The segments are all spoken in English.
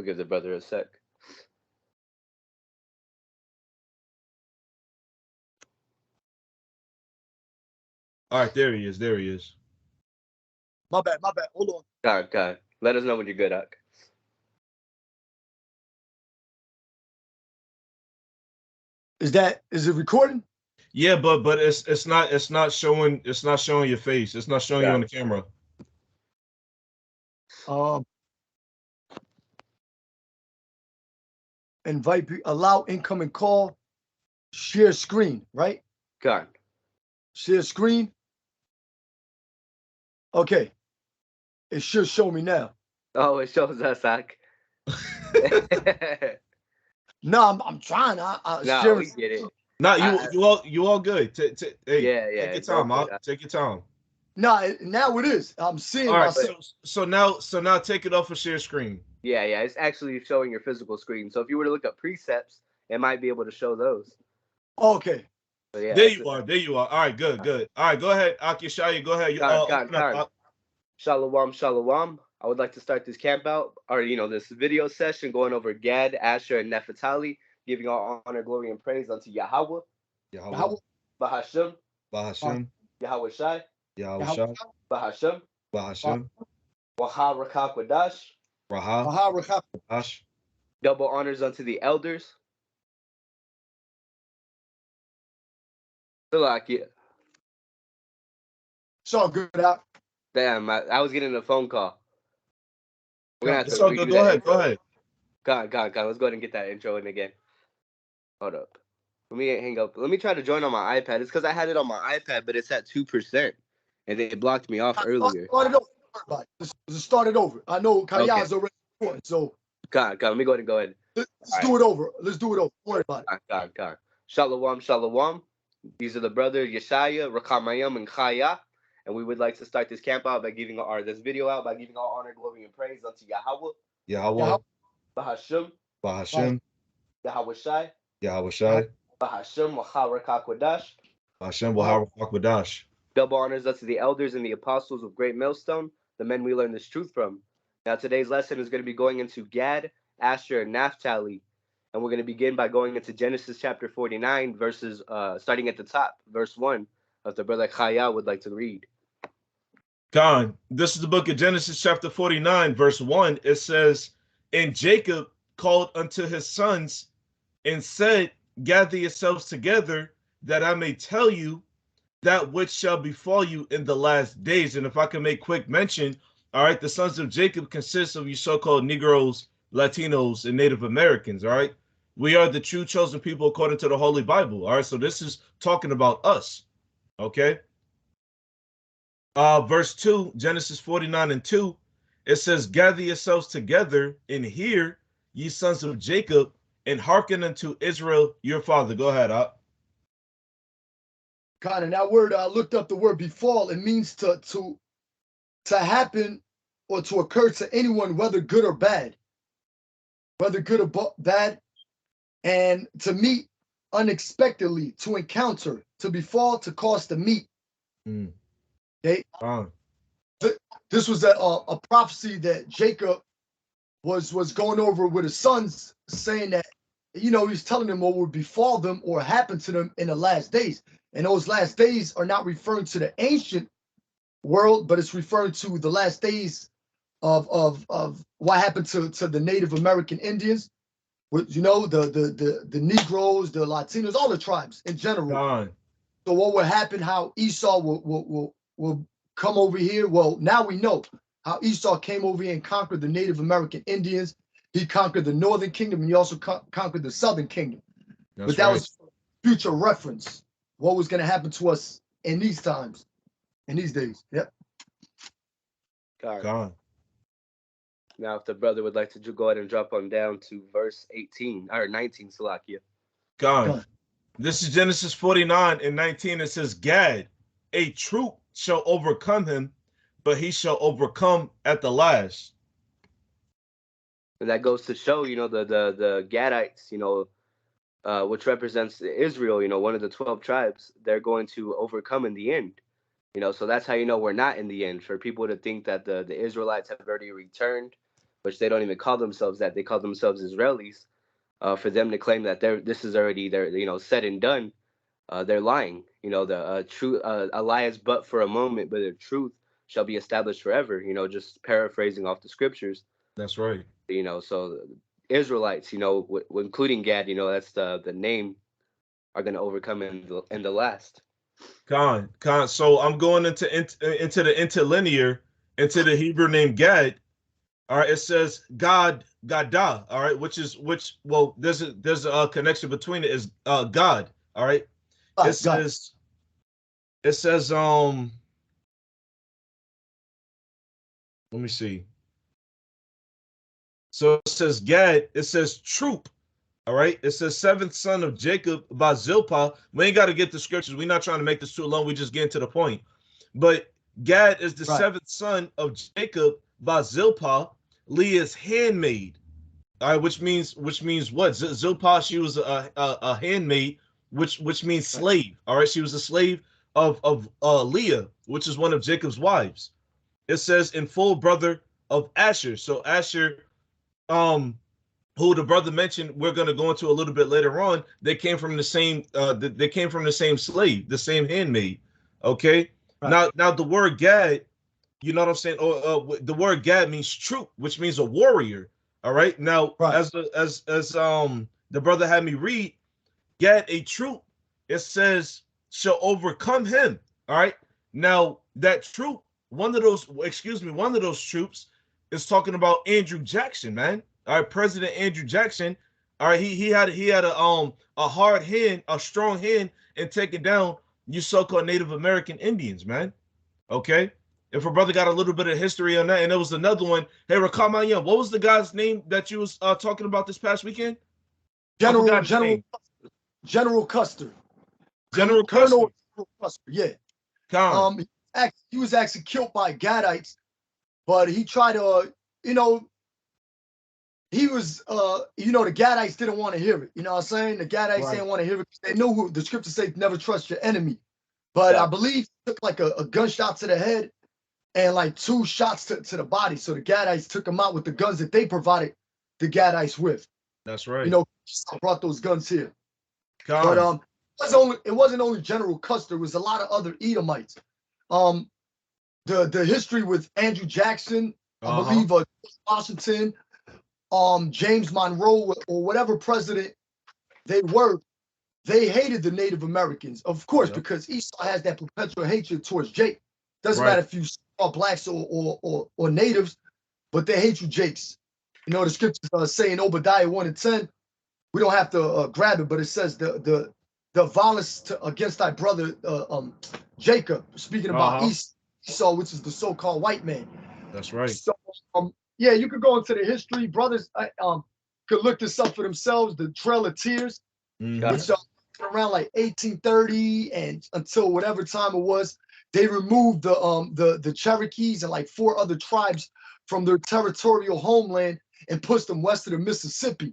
We'll give the brother a sec. All right, there he is. There he is. My bad. Hold on. God. Let us know when you're good, Ak. Is it recording? Yeah, but it's not showing your face. It's not showing you on the camera. Allow incoming call, share screen, right? God. Share screen. Okay. It should show me now. Oh, it shows us, Ak. No, I'm trying. No, we get it. No, you all good. Hey, Yeah. take your time, Ak. Take your time. No, now it is. I'm seeing all right, myself. So now take it off of share screen. Yeah. It's actually showing your physical screen. So if you were to look up precepts, it might be able to show those. Okay. But yeah, there you are. All right, good. All right, go ahead, Ak Yeshaya. Go ahead. Shalom. I would like to start this camp out, or this video session going over Gad, Asher, and Naphtali, giving all honor, glory, and praise unto Yahweh, Bahashem, Yahweh Shai, Bahashem, Waha Rakak double honors unto the elders. Salakia. It's all good out. Damn, I was getting a phone call. We're gonna have to redo that. Go ahead. God. Let's go ahead and get that intro in again. Hold up. Let me hang up. Let me try to join on my iPad. It's because I had it on my iPad, but it's at 2%. And they blocked me off earlier. Let's start it over. I know Kaya's already recording, so. God. Let me go ahead. Let's do it over. Don't worry about it. God. Shalom. These are the brothers Yeshaya, Rakamayam, and Chaya. And we would like to start this camp out by giving this video out by giving all honor, glory, and praise unto Yahweh. Bahashem. Yahweh Shai. Bahashem Waharakak. Double honors unto the elders and the apostles of Great Millstone, the men we learn this truth from. Now today's lesson is going to be going into Gad, Asher, and Naphtali. And we're going to begin by going into Genesis chapter 49, verses starting at the top, verse 1, if the brother Chaya would like to read. God, this is the book of Genesis chapter 49, verse 1. It says, "And Jacob called unto his sons and said, Gather yourselves together, that I may tell you that which shall befall you in the last days." And if I can make quick mention, all right, the sons of Jacob consist of you so-called Negroes, Latinos, and Native Americans, all right? We are the true chosen people according to the Holy Bible, all right? So this is talking about us, okay? Verse 2, Genesis 49 and 2, it says, "Gather yourselves together and hear, ye sons of Jacob, and hearken unto Israel your father." Go ahead, Ak. God, and that word, I looked up the word befall. It means to happen or to occur to anyone, whether good or bad. Whether good or bad, and to meet unexpectedly, to encounter, to befall, to cause to meet. Okay. This was a prophecy that Jacob was going over with his sons, saying that, he's telling them what would befall them or happen to them in the last days. And those last days are not referring to the ancient world, but it's referring to the last days of what happened to the Native American Indians, with the Negroes, the Latinos, all the tribes in general. So what would happen? How Esau will come over here? Well, now we know how Esau came over here and conquered the Native American Indians. He conquered the Northern Kingdom, and he also conquered the Southern Kingdom. But that was future reference. What was going to happen to us in these times, in these days? Yep. God. Now, if the brother would like to go ahead and drop on down to verse 18 or 19, Salakia. God. This is Genesis 49 and 19. It says, "Gad, a troop shall overcome him, but he shall overcome at the last." And that goes to show, the Gadites, which represents Israel, one of the 12 tribes, they're going to overcome in the end. So that's how we're not in the end. For people to think that the Israelites have already returned which they don't even call themselves that. They call themselves Israelis. For them to claim that this is already said and done, they're lying. The truth, a lie is but for a moment, but the truth shall be established forever. Just paraphrasing off the scriptures. That's right. So Israelites, including Gad, that's the name, are going to overcome in the last. Con. So I'm going into the interlinear, into the Hebrew name Gad. All right, it says Gadah. All right, well, there's a connection between it, is God. All right, it says let me see. So it says Gad. It says troop. All right, it says seventh son of Jacob by Zilpah. We ain't got to get the scriptures. We're not trying to make this too long. We just getting to the point. But Gad is the seventh son of Jacob by Zilpah, Leah's handmaid. All right, which means what? Zilpah, she was a handmaid, which means slave. All right, she was a slave of Leah, which is one of Jacob's wives. It says in full brother of Asher. So Asher, who the brother mentioned, we're going to go into a little bit later on. They came from the same. They came from the same slave, the same handmaid. Okay. Right. Now the word Gad, you know what I'm saying? The word Gad means troop, which means a warrior. All right. Now, as the brother had me read, Gad, a troop, it says shall overcome him. All right. Now that troop, one of those troops is talking about Andrew Jackson, man. All right, President Andrew Jackson. All right, he had a hard hand, a strong hand in taking down you so-called Native American Indians, man. Okay. If a brother got a little bit of history on that, and there was another one. Hey, Rakamayan, what was the guy's name that you was talking about this past weekend? General Custer. General Custer. Yeah. He was actually killed by Gadites, but he tried to, he was, the Gadites didn't want to hear it. You know what I'm saying? The Gadites didn't want to hear it. They knew who the scriptures say, never trust your enemy. But I believe he took like a gunshot to the head and like 2 shots to the body. So the Gadites took him out with the guns that they provided the Gadites with. That's right. Brought those guns here. But it wasn't only General Custer. It was a lot of other Edomites. The history with Andrew Jackson, I believe Washington, James Monroe, or whatever president they were, they hated the Native Americans, of course, because Esau has that perpetual hatred towards Jake. Doesn't matter if you are blacks or natives, but they hate you Jakes. The scriptures say in Obadiah 1:10, we don't have to grab it, but it says the violence against thy brother Jacob, speaking about Esau, which is the so-called white man. That's right. So you could go into the history. Brothers could look this up for themselves. The Trail of Tears, which around like 1830 and until whatever time it was, they removed the Cherokees and like 4 other tribes from their territorial homeland and pushed them west of the Mississippi.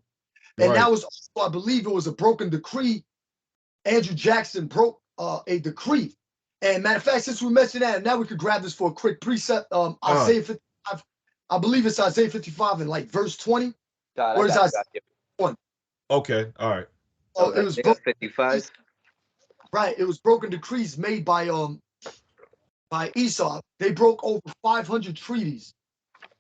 And that was also, I believe it was a broken decree. Andrew Jackson broke a decree. And matter of fact, since we mentioned that, now we could grab this for a quick precept. Isaiah 55, I believe it's Isaiah 55 and like verse 20. Or is Isaiah 1? Okay, all right. Oh, it was 55. Right, it was broken decrees made by Esau. They broke over 500 treaties,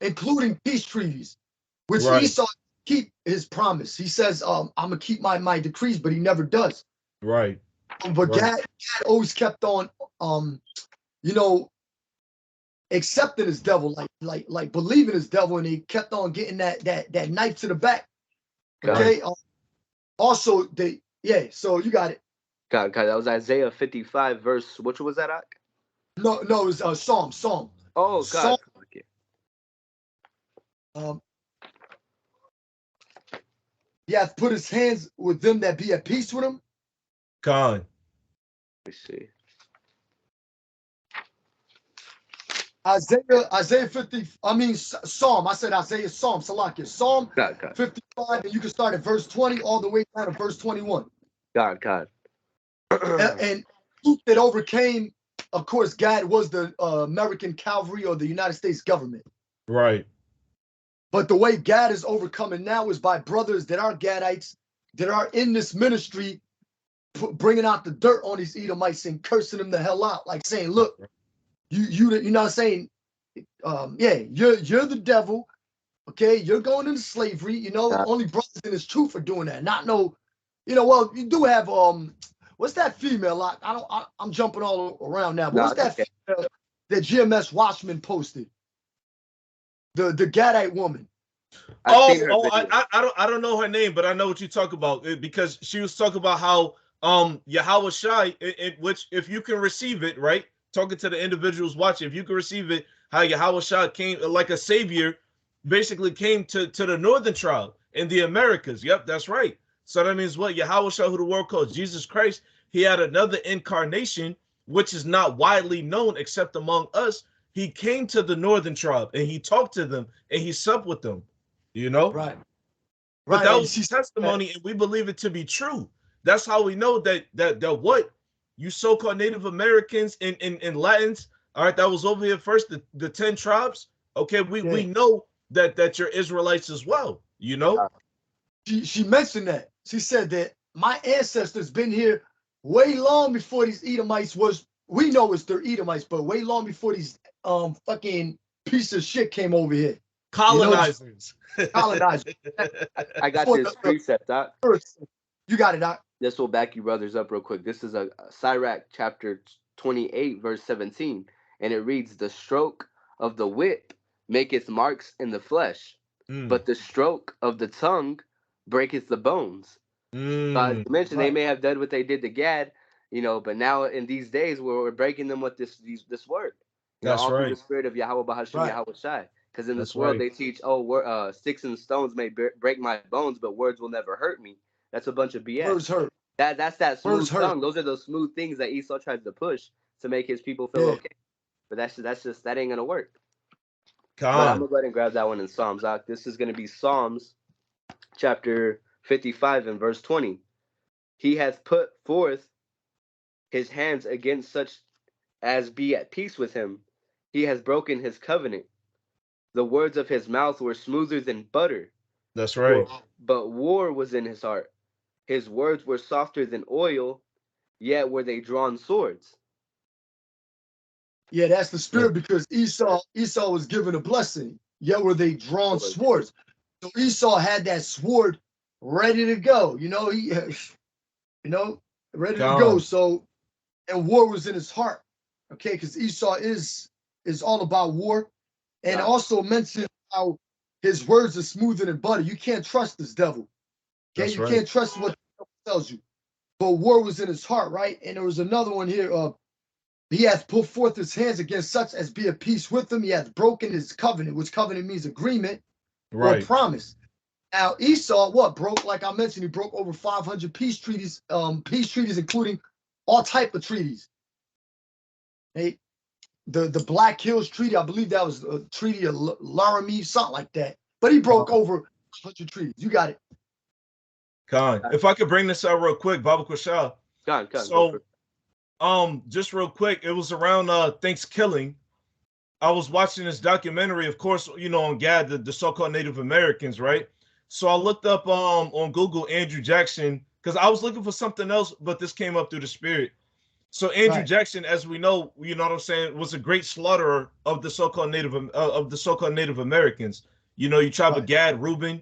including peace treaties, which Esau keep his promise. He says, I'm gonna keep my decrees, but he never does. Right. But Gad always kept on accepting his devil, like believing his devil, and he kept on getting that knife to the back. Okay. Also, so you got it. God, that was Isaiah 55 verse. Which was that? No, it was Psalm. Oh God. Psalm, he hath put his hands with them that be at peace with him. God. Let me see. Isaiah 50. I mean Psalm. I said Isaiah Psalm. Salakia. Psalm 55, and you can start at verse 20 all the way down to verse 21. God. and that overcame, of course, God was the American cavalry or the United States government. Right. But the way Gad is overcoming now is by brothers that are Gadites, that are in this ministry, bringing out the dirt on these Edomites and cursing them the hell out, like saying, "Look, you're not saying, yeah, you're the devil, okay? You're going into slavery. You know, only brothers in this truth are doing that. Not no, you know. Well, you do have what's that female? I'm jumping all around now. But what's that female that GMS Watchman posted? The Gadite woman. I don't know her name, but I know what you talk about, because she was talking about how Yahweh Shai, which if you can receive it, right? Talking to the individuals watching, if you can receive it, how Yahweh Shai came like a savior, basically came to the northern tribe in the Americas. Yep, that's right. So that means what? Yahweh Shai, who the world calls Jesus Christ, he had another incarnation, which is not widely known except among us. He came to the northern tribe and he talked to them and he supped with them, you know? Right. But that was his testimony, and we believe it to be true. That's how we know that what you so-called Native Americans and Latins, all right, that was over here first, the 10 tribes. Okay, we know that you're Israelites as well, you know? She mentioned that. She said that my ancestors been here way long before these Edomites was, we know it's their Edomites, but way long before these fucking piece of shit came over here. Colonizers. Colonizers. I got this precept, Doc. You got it, Doc. This will back you brothers up real quick. This is a Sirach chapter 28, verse 17. And it reads, the stroke of the whip maketh marks in the flesh, but the stroke of the tongue breaketh the bones. So as you mentioned, they may have done what they did to Gad, you know, but now in these days we're breaking them with this word. You know, all through the spirit of Yahweh Bahashim, Yahweh Shai. Because in this world they teach, sticks and stones may break my bones, but words will never hurt me. That's a bunch of BS. Words hurt. That's that smooth tongue. Those are those smooth things that Esau tries to push to make his people feel okay. But that ain't gonna work. But I'm gonna go ahead and grab that one in Psalms. This is gonna be Psalms chapter 55 and verse 20. He hath put forth his hands against such as be at peace with him. He has broken his covenant. The words of his mouth were smoother than butter. That's right. But war was in his heart. His words were softer than oil, yet were they drawn swords. Yeah, that's the spirit, because Esau was given a blessing, yet were they drawn swords. So Esau had that sword ready to go. You know, ready to go. So, and war was in his heart. Okay, because Esau is all about war. And also mentioned how his words are smoother than butter. You can't trust this devil. Okay, you can't trust what the devil tells you. But war was in his heart, right? And there was another one here. He hath put forth his hands against such as be at peace with him. He hath broken his covenant, which covenant means agreement or promise. Now Esau, broke? Like I mentioned, he broke over 500 peace treaties, including all type of treaties. Hey, the Black Hills Treaty, I believe that was a treaty of Laramie, something like that. But he broke over 100 treaties. You got it. If I could bring this out real quick, Baba Kushal. So, just real quick, it was around Thanksgiving. I was watching this documentary, of course, you know, on Gad, the so-called Native Americans, right? So I looked up on Google Andrew Jackson, because I was looking for something else, but this came up through the spirit. So Andrew Jackson, as we know, you know what I'm saying, was a great slaughterer of the so-called Native Americans. You know, you tribe of Gad, Reuben,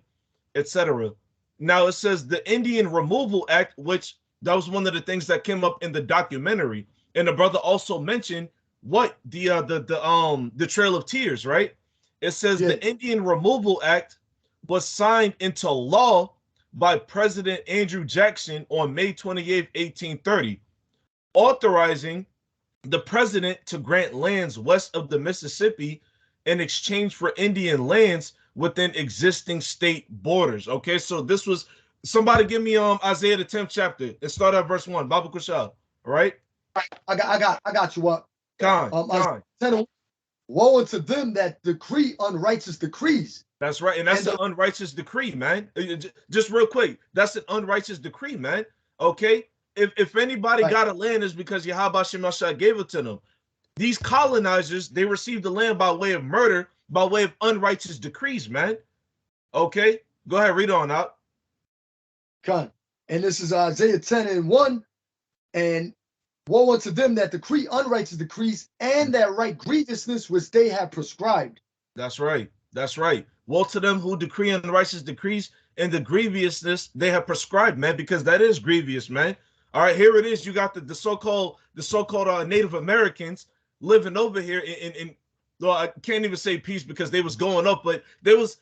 etc. Now it says the Indian Removal Act, which that was one of the things that came up in the documentary. And the brother also mentioned what the Trail of Tears, right? It says the Indian Removal Act was signed into law by President Andrew Jackson on May 28, 1830, authorizing the president to grant lands west of the Mississippi in exchange for Indian lands within existing state borders. Okay, so this was, somebody give me Isaiah the 10th chapter. It started at verse 1. Baba Kushal. All right. I got you up. Woe unto them that decree unrighteous decrees. That's right. And that's an unrighteous decree, man. Just real quick. That's an unrighteous decree, man. Okay. If anybody got a land, it's because Yahweh Shemashah gave it to them. These colonizers, they received the land by way of murder, by way of unrighteous decrees, man. Okay, go ahead, read on out. Con. And this is Isaiah 10:1. And woe unto them that decree unrighteous decrees and that write grievousness which they have prescribed. That's right. That's right. Woe to them who decree unrighteous decrees and the grievousness they have prescribed, man, because that is grievous, man. All right, here it is. You got the so-called Native Americans living over here in well, I can't even say peace because they was going up, but they was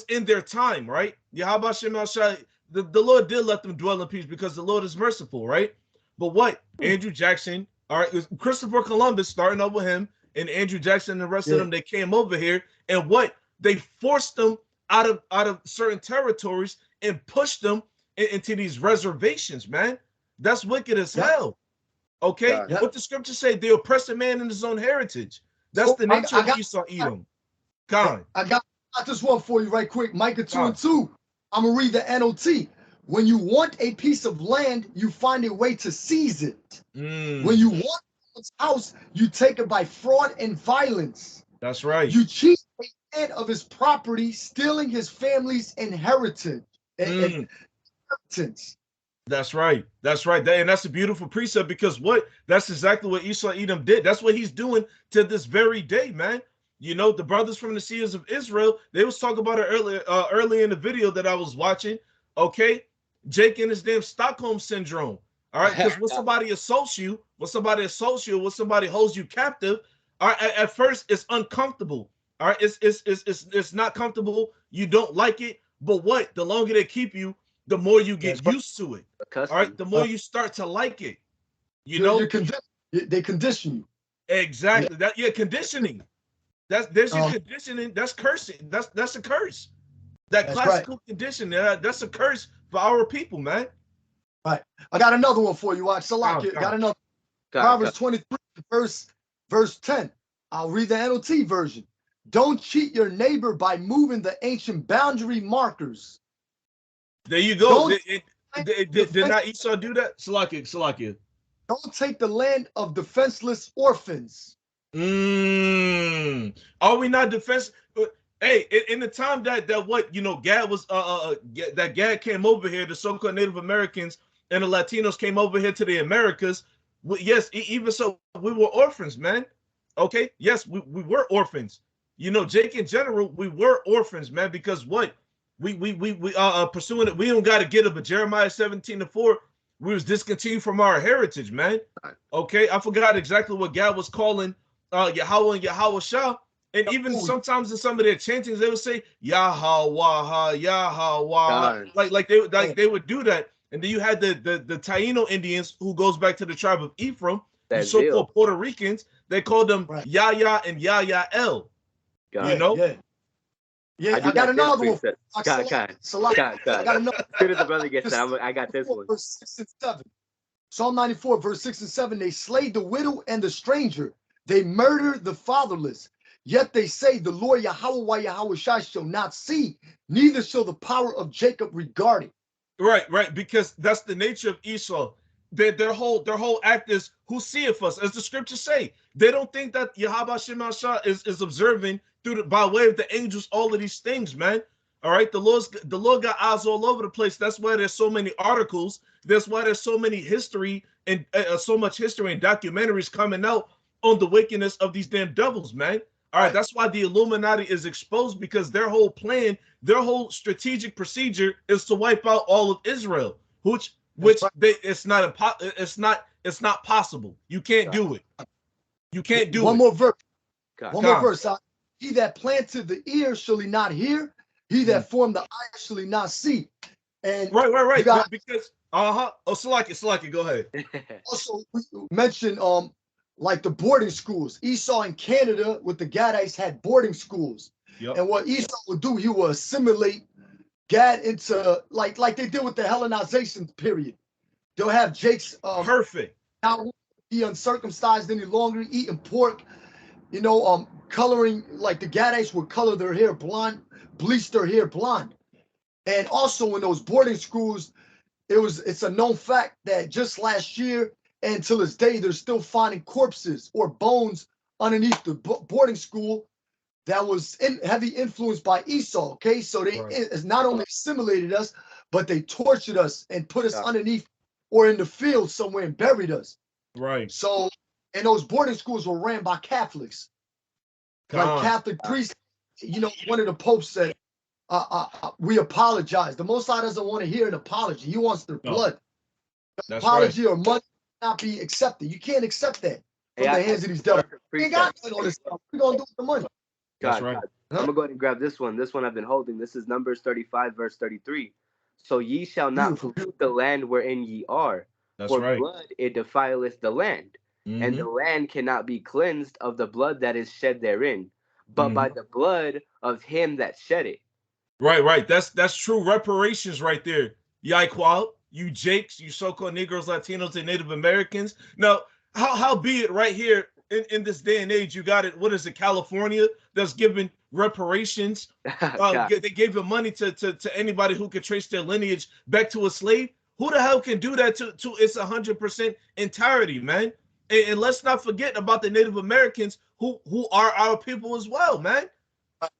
in their time, right? Yahweh Shem Shai, the Lord did let them dwell in peace because the Lord is merciful, right? But what? Andrew Jackson, all right, it was Christopher Columbus starting up with him, and Andrew Jackson and the rest of them, they came over here, and what? They forced them out of certain territories and pushed them into these reservations, man. That's wicked as hell. Okay? What the scriptures say, they oppress a man in his own heritage. That's the nature of Esau Edom. Con. I got this one for you right quick. Micah 2:2. I'm going to read the NOT. When you want a piece of land, you find a way to seize it. When you want someone's house, you take it by fraud and violence. That's right. You cheat a man of his property, stealing his family's inheritance. That's right. That's right. And that's a beautiful precept because what? That's exactly what Esau Edom did. That's what he's doing to this very day, man. You know, the brothers from the seers of Israel, they was talking about it earlier in the video that I was watching. Okay. Jake and his damn Stockholm syndrome. All right. Because when somebody assaults you, when somebody holds you captive, all right, at first it's uncomfortable. All right. It's not comfortable. You don't like it. But what? The longer they keep you, the more you get used to it. All right, the more you start to like it. You know, they condition you. Exactly. Conditioning. There's your conditioning. That's cursing. That's a curse. That classical conditioning. That's a curse for our people, man. Right. I got another one for you. Watch. Salaki. Got another. Proverbs 23, verse 10. I'll read the NOT version. Don't cheat your neighbor by moving the ancient boundary markers. There you go. Did not Esau do that? Salakia. Don't take the land of defenseless orphans. Are we not defense? Hey, in the time that what, you know, Gad was that Gad came over here, the so-called Native Americans and the Latinos came over here to the Americas. Yes, even so, we were orphans, man. Okay, yes, we were orphans. You know, Jake, in general, we were orphans, man, because what? We pursuing it. We don't got to get it, but Jeremiah 17:4, we was discontinued from our heritage, man. Okay, I forgot exactly what God was calling Yahweh and Yahweh Shah. And even sometimes in some of their chantings, they would say Yahweh, Yahweh, like they would do that. And then you had the Taino Indians, who goes back to the tribe of Ephraim, the so-called Puerto Ricans. They called them Yahya and Yahya El. You know. Yeah, I got another one. I got another. As soon as the brother gets that, I got this one. Verse 6 and 7. Psalm 94, verse 6 and 7. They slay the widow and the stranger. They murder the fatherless. Yet they say, the Lord Yahweh Yahweh Shai shall not see, neither shall the power of Jacob regard it. Right, because that's the nature of Esau. Their whole act is, who seeth us, as the scriptures say. They don't think that Yahweh Shem Shah is observing by way of the angels all of these things, man. All right, the Lord got eyes all over the place. That's why there's so many articles. That's why there's so many history and so much history and documentaries coming out on the wickedness of these damn devils, man. All right, that's why the Illuminati is exposed, because their whole plan, their whole strategic procedure is to wipe out all of Israel, which it's not possible. You can't do it. You can't do it. One more verse. One more verse. He that planted the ear shall he not hear. He that formed the eye shall he not see. And right. Because Salaki, go ahead. Also, we mentioned like the boarding schools. Esau in Canada with the Gadites had boarding schools. Yep. And what Esau would do, he would assimilate Gad into like they did with the Hellenization period. They'll have Jake's perfect. Not be uncircumcised any longer, eating pork, you know, coloring, like the Gadites would color their hair blonde, bleach their hair blonde. And also in those boarding schools, it's a known fact that just last year and till this day, they're still finding corpses or bones underneath the boarding school that was heavy influenced by Esau. Okay, so they it's not only assimilated us, but they tortured us and put us underneath or in the field somewhere and buried us. Right. So, and those boarding schools were ran by Catholics, like Catholic priests. You know, one of the popes said, "We apologize." The Most High doesn't want to hear an apology; He wants their blood. That's apology or money not be accepted. You can't accept that from the hands of these devils. You ain't got all this stuff. We're gonna do with the money. That's right. I'm gonna go ahead and grab this one. This one I've been holding. This is Numbers 35, verse 33. So ye shall not pollute the land wherein ye are, for blood it defileth the land, and the land cannot be cleansed of the blood that is shed therein, but by the blood of him that shed it. Right. That's true reparations right there. Yaiqual, you Jakes, you so-called Negroes, Latinos, and Native Americans. Now, how be it right here in this day and age, you got it. What is it, California, that's giving reparations? They gave the money to anybody who could trace their lineage back to a slave. Who the hell can do that to its 100% entirety, man? And let's not forget about the Native Americans who are our people as well, man.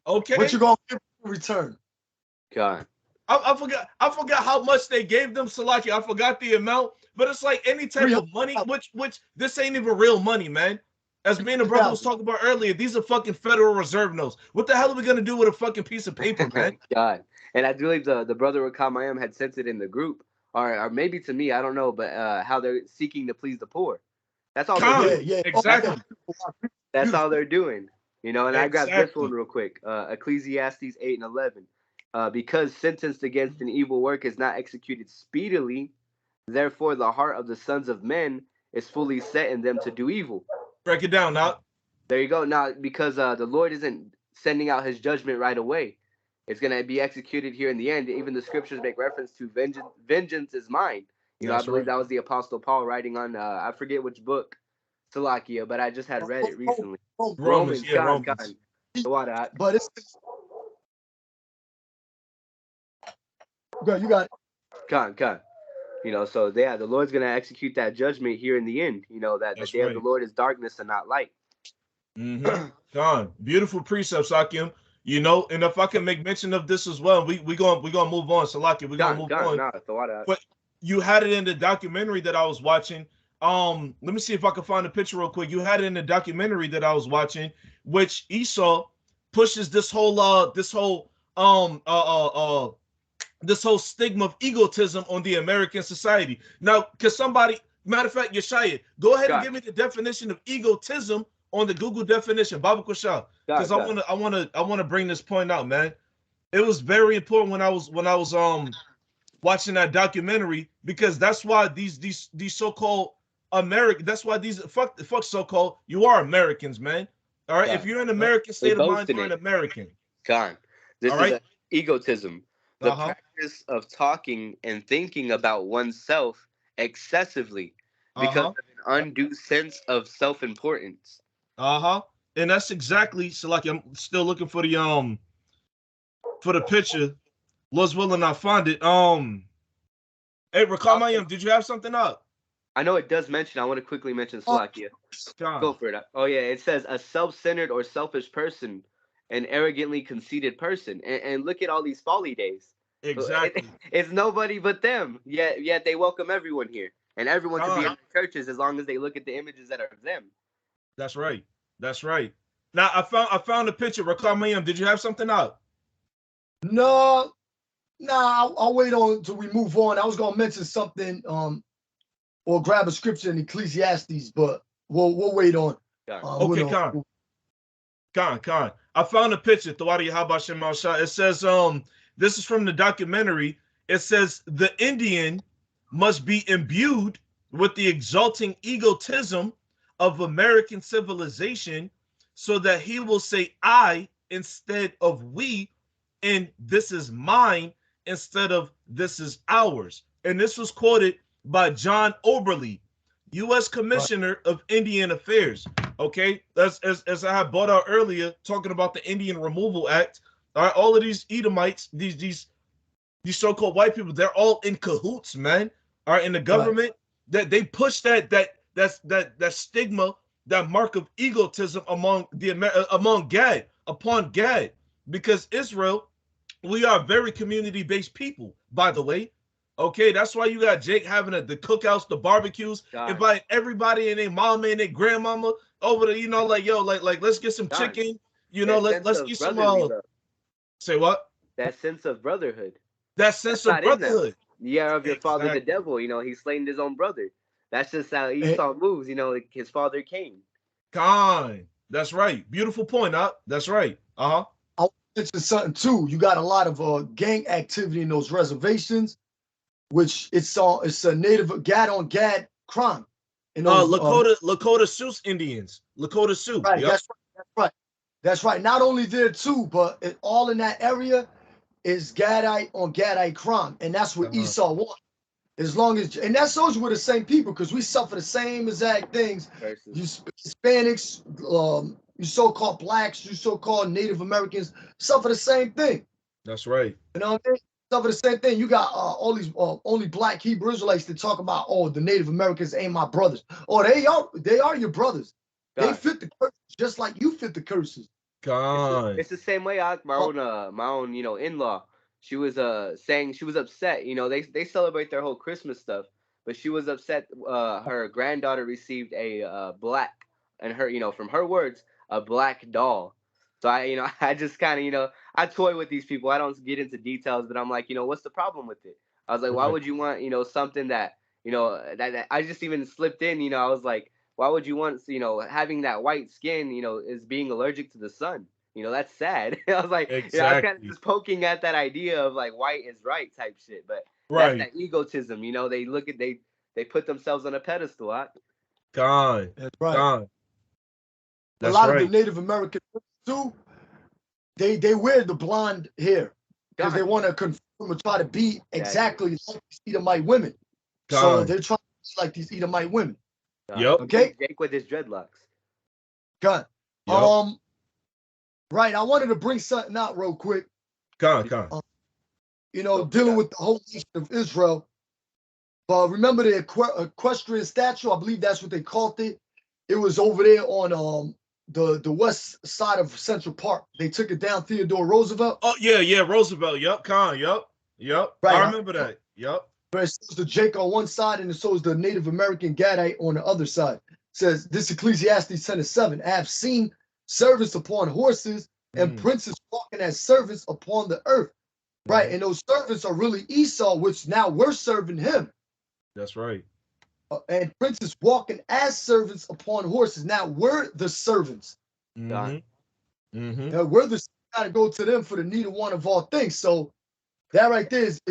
Okay. What you gonna give in return? God. I forgot how much they gave them, Salaki. I forgot the amount, but it's like any type of money, which this ain't even real money, man. As me and the brother was talking about earlier, these are fucking Federal Reserve notes. What the hell are we gonna do with a fucking piece of paper, man? God. And I believe the brother Rakamayam had sent it in the group, or maybe to me, I don't know, but how they're seeking to please the poor. That's all they're doing. Yeah, exactly. That's all they're doing. You know, and I grabbed this one real quick. Ecclesiastes 8 and 11. Because sentence against an evil work is not executed speedily, therefore the heart of the sons of men is fully set in them to do evil. Break it down now. There you go. Now, because the Lord isn't sending out his judgment right away. It's going to be executed here in the end. Even the scriptures make reference to vengeance is mine. You know, I believe that was the Apostle Paul writing on, I forget which book, Salakia, but I just had read it recently. Romans. But it's... You got it. Con. You know, so the Lord's going to execute that judgment here in the end. You know, that the day of the Lord is darkness and not light. Con. Beautiful precepts, Akim. You know, and if I can make mention of this as well, we gonna move on. Salaki, we're gonna move on. But you had it in the documentary that I was watching. Let me see if I can find a picture real quick. You had it in the documentary that I was watching, which Esau pushes this whole stigma of egotism on the American society. Now, because somebody, matter of fact, Yeshaya, go ahead and give me the definition of egotism on the Google definition, Baba Kusha, because I want to bring this point out, man. It was very important when I was watching that documentary, because that's why these so-called American, that's why these fuck so-called, you are Americans, man. All right, if you're an American state of mind, you're an American. God, this is egotism. The practice of talking and thinking about oneself excessively because of an undue sense of self-importance. And that's exactly, so like, I'm still looking for the picture. Lord's willing, I find it. Hey, Rakamayam, did you have something up? I know it does mention. I want to quickly mention Slakia. Go for it. Oh yeah, it says a self-centered or selfish person, an arrogantly conceited person, and look at all these folly days. Exactly. It's nobody but them. Yet they welcome everyone here, and everyone can be in the churches as long as they look at the images that are of them. That's right. Now I found a picture. Rakamayam, did you have something up? No, I'll wait on until we move on. I was gonna mention something, or grab a scripture in Ecclesiastes, but we'll wait on. Okay, Khan. I found a picture. It says, this is from the documentary. It says the Indian must be imbued with the exalting egotism of American civilization so that he will say I instead of we, and this is mine instead of this is ours. And this was quoted by John Oberle, U.S. Commissioner of Indian Affairs. Okay, as I had brought out earlier, talking about the Indian Removal Act. All right, all of these Edomites, these so-called white people, they're all in cahoots, man. All right, in the government, that they push that stigma that mark of egotism among Gad, upon Gad, because Israel, we are very community-based people, by the way. Okay, that's why you got Jake having the cookouts, the barbecues, inviting everybody and their mama and their grandmama over to, like, yo, like let's get some chicken, let's eat some say what? That sense of brotherhood. That sense of brotherhood. Yeah, of your father the devil, he slaying his own brother. That's just how Esau moves, like his father Cain. Kind. That's right. Beautiful point, Up. That's right. Uh-huh. I'll mention something too. You got a lot of gang activity in those reservations, which it's a native Gad on Gad crime. Lakota Sioux Indians. Lakota Sioux. Right, yep. That's right. Not only there too, but all in that area is Gadite on Gadite crime, and that's what Esau wants. As long as, and that shows we're the same people, because we suffer the same exact things. You Hispanics, you so-called blacks, you so-called Native Americans suffer the same thing. That's right. You know what I mean? Suffer the same thing. You got all these only black Hebrew Israelites that talk about, oh, the Native Americans ain't my brothers. Oh, they are your brothers. God. They fit the curses just like you fit the curses. God. It's the same way. My own in-law. She was saying she was upset. They celebrate their whole Christmas stuff, but she was upset. Her granddaughter received a black, and her from her words, a black doll. So I just kind of I toy with these people. I don't get into details, but I'm like, what's the problem with it? I was like, why would you want something that that I just even slipped in. I was like, why would you want having that white skin is being allergic to the sun? That's sad. I was like, exactly. I was kind of just poking at that idea of like white is right type shit, but right. That's that egotism. They look at they put themselves on a pedestal. God, that's right. God. That's a lot of the Native Americans too. They wear the blonde hair because they want to conform or try to be exactly like these Edomite women. So they're trying to be like these Edomite women. Yep. Okay. Jake with his dreadlocks. God. Yep. Right. I wanted to bring something out real quick. Dealing with the whole nation of Israel. But remember the equestrian statue? I believe that's what they called it. It was over there on the west side of Central Park. They took it down Theodore Roosevelt. Oh yeah, Roosevelt. Yep, Yep. Right. I remember that. Yep. But it shows the Jake on one side, and it shows the Native American Gadite on the other side. It says this Ecclesiastes 10:7. I have seen servants upon horses and princes walking as servants upon the earth. Right. And those servants are really Esau, which now we're serving him. That's right. And princes walking as servants upon horses. Now we're the servants. Now we're the got to go to them for the need of one of all things. So that right there is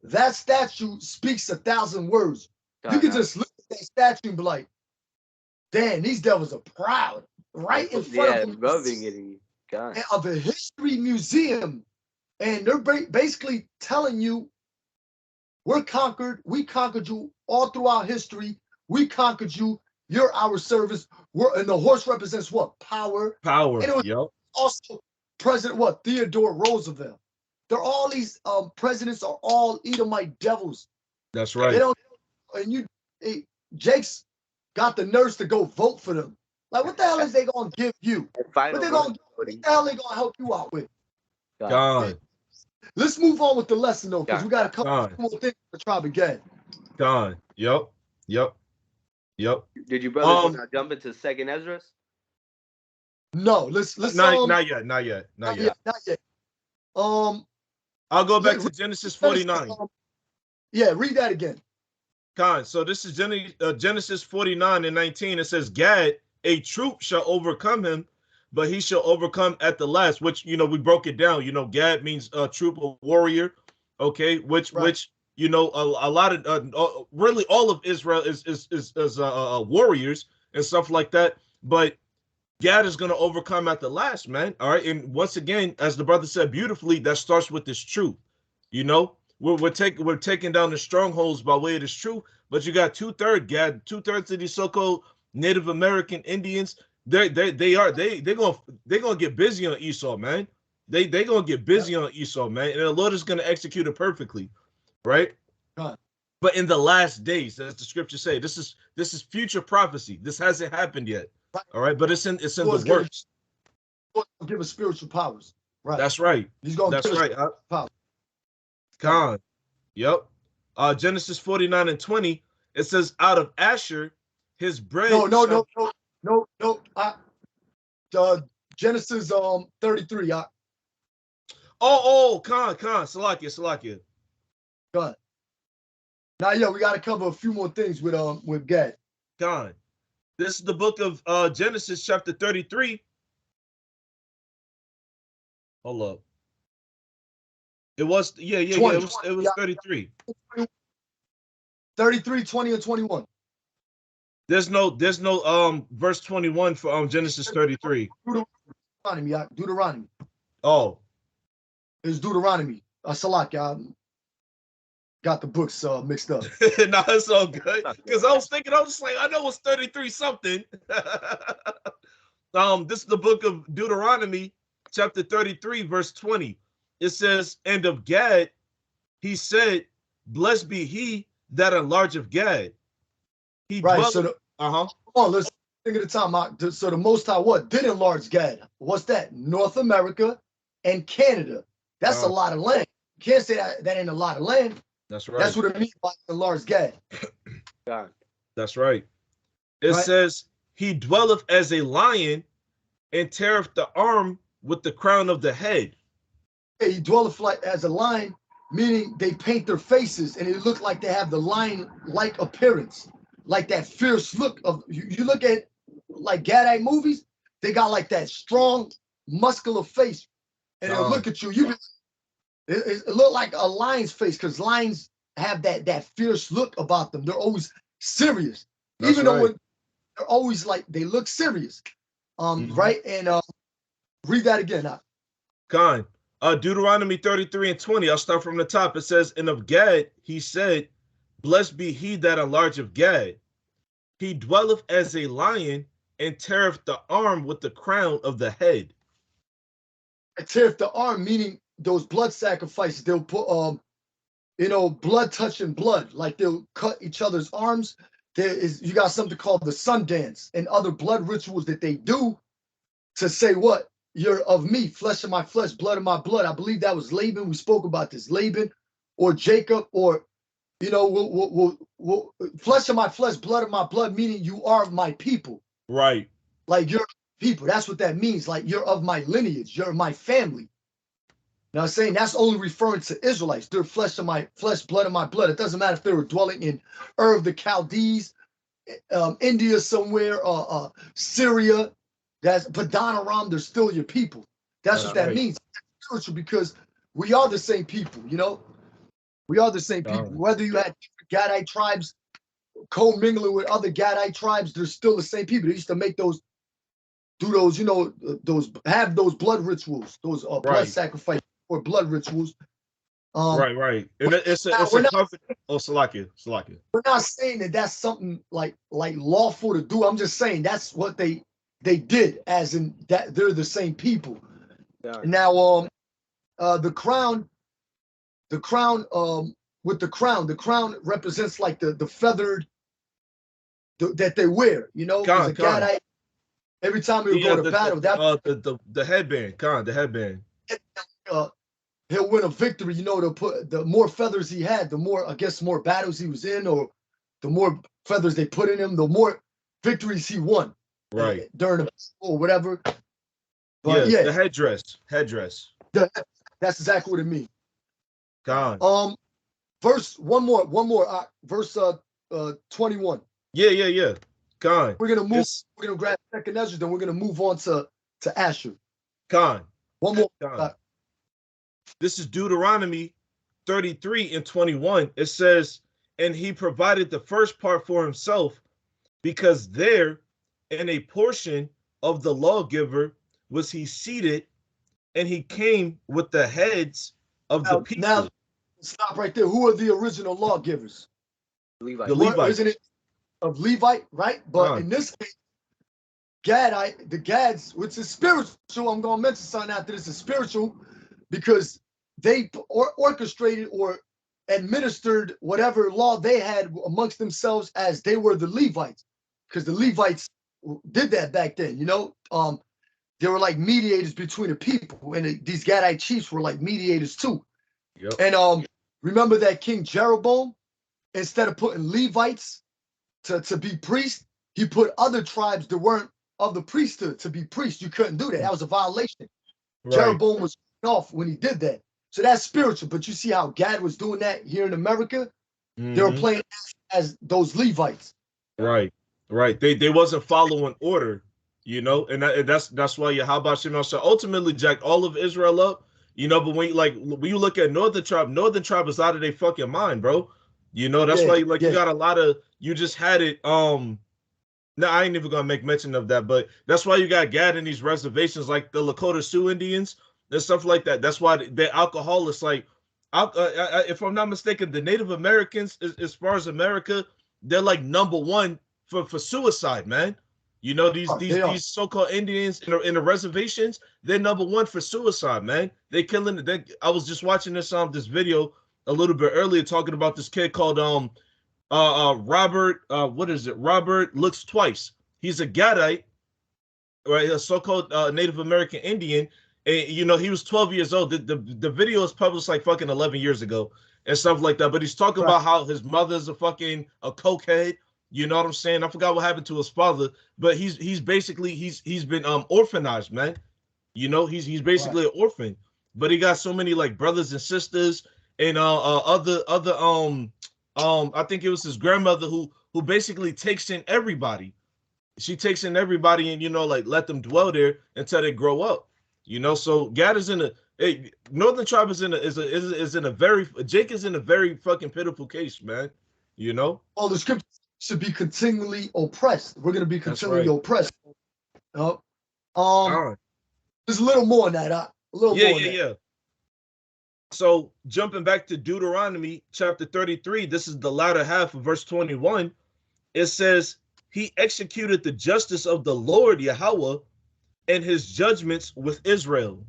that statue speaks 1,000 words. You can just look at that statue and be like, damn, these devils are proud. Right in front of them. Rubbing it in you. God. Of a history museum. And they're basically telling you, we're conquered. We conquered you all throughout history. We conquered you. You're our servants. And the horse represents what? Power. Power. And it was also President what? Theodore Roosevelt. They're all these presidents are all Edomite devils. That's right. They don't. And Jake's got the nerves to go vote for them. Like, what the hell is they gonna give you? What the hell they gonna help you out with? God. Let's move on with the lesson though, because we got a couple more things to try again. God. Yep. Did you brothers want to jump into Second Ezra? No, let's not yet. I'll go back to Genesis 49. Yeah, read that again. So this is Genesis 49:19. It says, Gad, a troop shall overcome him, but he shall overcome at the last, which, we broke it down. Gad means a troop, a warrior. Okay. Which, a lot of, really all of Israel is warriors and stuff like that. But Gad is going to overcome at the last, man. All right. And once again, as the brother said beautifully, that starts with this truth. We're taking down the strongholds by way of this truth, but you got 2/3 Gad, 2/3 of these so-called Native American Indians. They're gonna get busy on Esau, man. They gonna get busy on Esau, man, and the Lord is gonna execute it perfectly, right? But in the last days, as the scriptures say, this is future prophecy. This hasn't happened yet. Right. All right, but it's in the works. Give us spiritual powers. Right. That's right. He's gonna That's give right. us power. Con. Yep. Genesis 49:20. It says, out of Asher, his bread. No. Genesis 33. Con. Salakia. Go ahead. Now, yeah, we got to cover a few more things with Gad. Con. This is the book of Genesis chapter 33. Hold up. It was 20, it was 33. 33, 20, and 21. There's no verse 21 for Genesis 33. Deuteronomy. Oh. It's Deuteronomy. Salakia. Got the books mixed up. No, it's all good. Because I was like, I know it's 33 something. This is the book of Deuteronomy, chapter 33, verse 20. It says, and of Gad, he said, blessed be he that enlargeth Gad. He right. dwelleth. So come on, let's think of the time. So the Most High what did enlarge Gad? What's that? North America and Canada. That's a lot of land. You can't say that ain't a lot of land. That's right. That's what it means by enlarged Gad. God. That's right. It says, he dwelleth as a lion and teareth the arm with the crown of the head. He dwelleth like as a lion, meaning they paint their faces and it look like they have the lion-like appearance, like that fierce look of you look at like Gadite movies, they got like that strong, muscular face, and they'll look at you. It look like a lion's face because lions have that fierce look about them. They're always serious, even though they're always like they look serious. Right? And read that again. Con. Deuteronomy 33:20. I'll start from the top. It says, and of Gad, he said, blessed be he that enlargeth Gad. He dwelleth as a lion and teareth the arm with the crown of the head. Teareth the arm, meaning those blood sacrifices. They'll put, blood touching blood. Like they'll cut each other's arms. You got something called the sun dance and other blood rituals that they do to say what? You're of me, flesh of my flesh, blood of my blood. I believe that was Laban. We spoke about this. Laban or Jacob or, flesh of my flesh, blood of my blood, meaning you are of my people. Right. Like you're people. That's what that means. Like you're of my lineage. You're my family. Now I'm saying that's only referring to Israelites. They're flesh of my flesh, blood of my blood. It doesn't matter if they were dwelling in Ur of the Chaldees, India somewhere, Syria. That's Padanaram, they're still your people. That's what that means. Spiritual, because we are the same people, We are the same people. Whether you had Gadite tribes co-mingling with other Gadite tribes, they're still the same people. They used to make those have those blood rituals, those blood sacrifice or blood rituals. Right. And it's a comfort. Oh, Salakia. We're not saying that that's something like lawful to do. I'm just saying that's what they did, as in that they're the same people. Yeah. Now, the crown with the crown represents like the feathered that they wear. Gadite, every time he would go to battle, the headband, the headband. He'll win a victory. They'll put the more feathers he had, the more more battles he was in, or the more feathers they put in him, the more victories he won. Right. During the or whatever. But the headdress. That's exactly what it means. God. Verse one more. Verse 21. Yeah. God. We're gonna move. We're gonna grab second Ezra, then we're gonna move on to Asher. God. One more. This is Deuteronomy 33:21. It says, and he provided the first part for himself, because there in a portion of the lawgiver was he seated, and he came with the heads of the people. Now, stop right there. Who are the original lawgivers? Levite. The Levites. Isn't it of Levite, right? But in this case, the Gads, which is spiritual, I'm going to mention something after this, is spiritual because they orchestrated or administered whatever law they had amongst themselves as they were the Levites, because the Levites did that back then. They were like mediators between the people, and these Gadite chiefs were like mediators too. Yep. And remember that King Jeroboam, instead of putting Levites to be priests, he put other tribes that weren't of the priesthood to be priests. You couldn't do that. That was a violation. Right. Jeroboam was off when he did that. So that's spiritual. But you see how Gad was doing that here in America? They were playing as those Levites. Right. They wasn't following order, and that's why Yahweh Shem said ultimately jacked all of Israel up, but when you look at northern tribe is out of their fucking mind, bro. That's why you got a lot of, you just had it. No, I ain't even gonna make mention of that, but that's why you got Gad in these reservations like the Lakota Sioux Indians and stuff like that. That's why they're alcoholics. Like, if I'm not mistaken, the Native Americans, as far as America, they're like number one for suicide, man. These so-called Indians in the reservations, they're number one for suicide, man. They killing. I was just watching this video a little bit earlier talking about this kid called Robert, Robert Looks Twice. He's a Gadite, right? A so-called Native American Indian. And, he was 12 years old. The video was published like fucking 11 years ago and stuff like that. But he's talking about how his mother's a cokehead. You know what I'm saying? I forgot what happened to his father, but he's basically he's been orphanaged, man. He's basically an orphan. But he got so many like brothers and sisters and other I think it was his grandmother who basically takes in everybody. She takes in everybody and let them dwell there until they grow up. So Gad is Northern Tribe is in a very, Jake is in a very fucking pitiful case, man. Well, the scripture should be continually oppressed. We're gonna be continually oppressed. There's a little more than that. Yeah. So jumping back to Deuteronomy chapter 33, this is the latter half of verse 21. It says, he executed the justice of the Lord Yahweh and his judgments with Israel.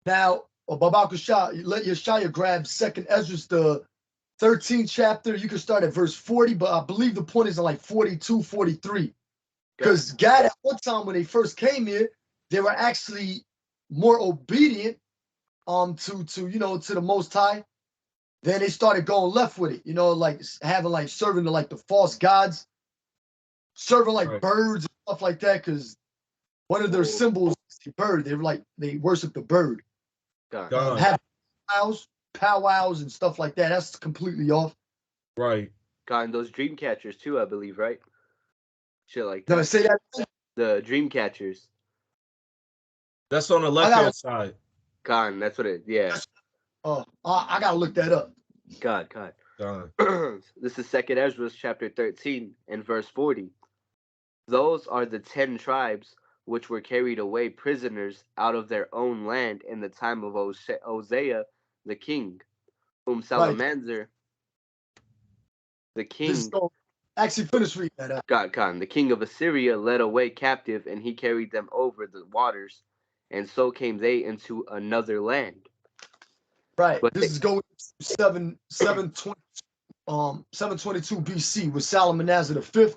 Now, Baba Kushah, let Yeshaya grab 2nd Ezra, the 13th chapter. You can start at verse 40, but I believe the point is in like 42, 43. Because God, at one time when they first came here, they were actually more obedient to the Most High. Then they started going left with it, like having like serving the false gods, serving like birds and stuff like that, because one of their symbols is the bird. They worship the bird. Having powwows and stuff like that. That's completely off. Right. God, and those dream catchers too, I believe, right? Shit like that. Did I say that? The dream catchers. That's on the left-hand side. God, that's what it. Yeah. I gotta look that up. God. This is 2nd Ezra chapter 13 and verse 40. Those are the 10 tribes which were carried away prisoners out of their own land in the time of Hosea the king, whom Salamander, the king, actually finish reading that up. God, the king of Assyria led away captive, and he carried them over the waters, and so came they into another land. Right. But this is going to 722 BC, with Salmanassar V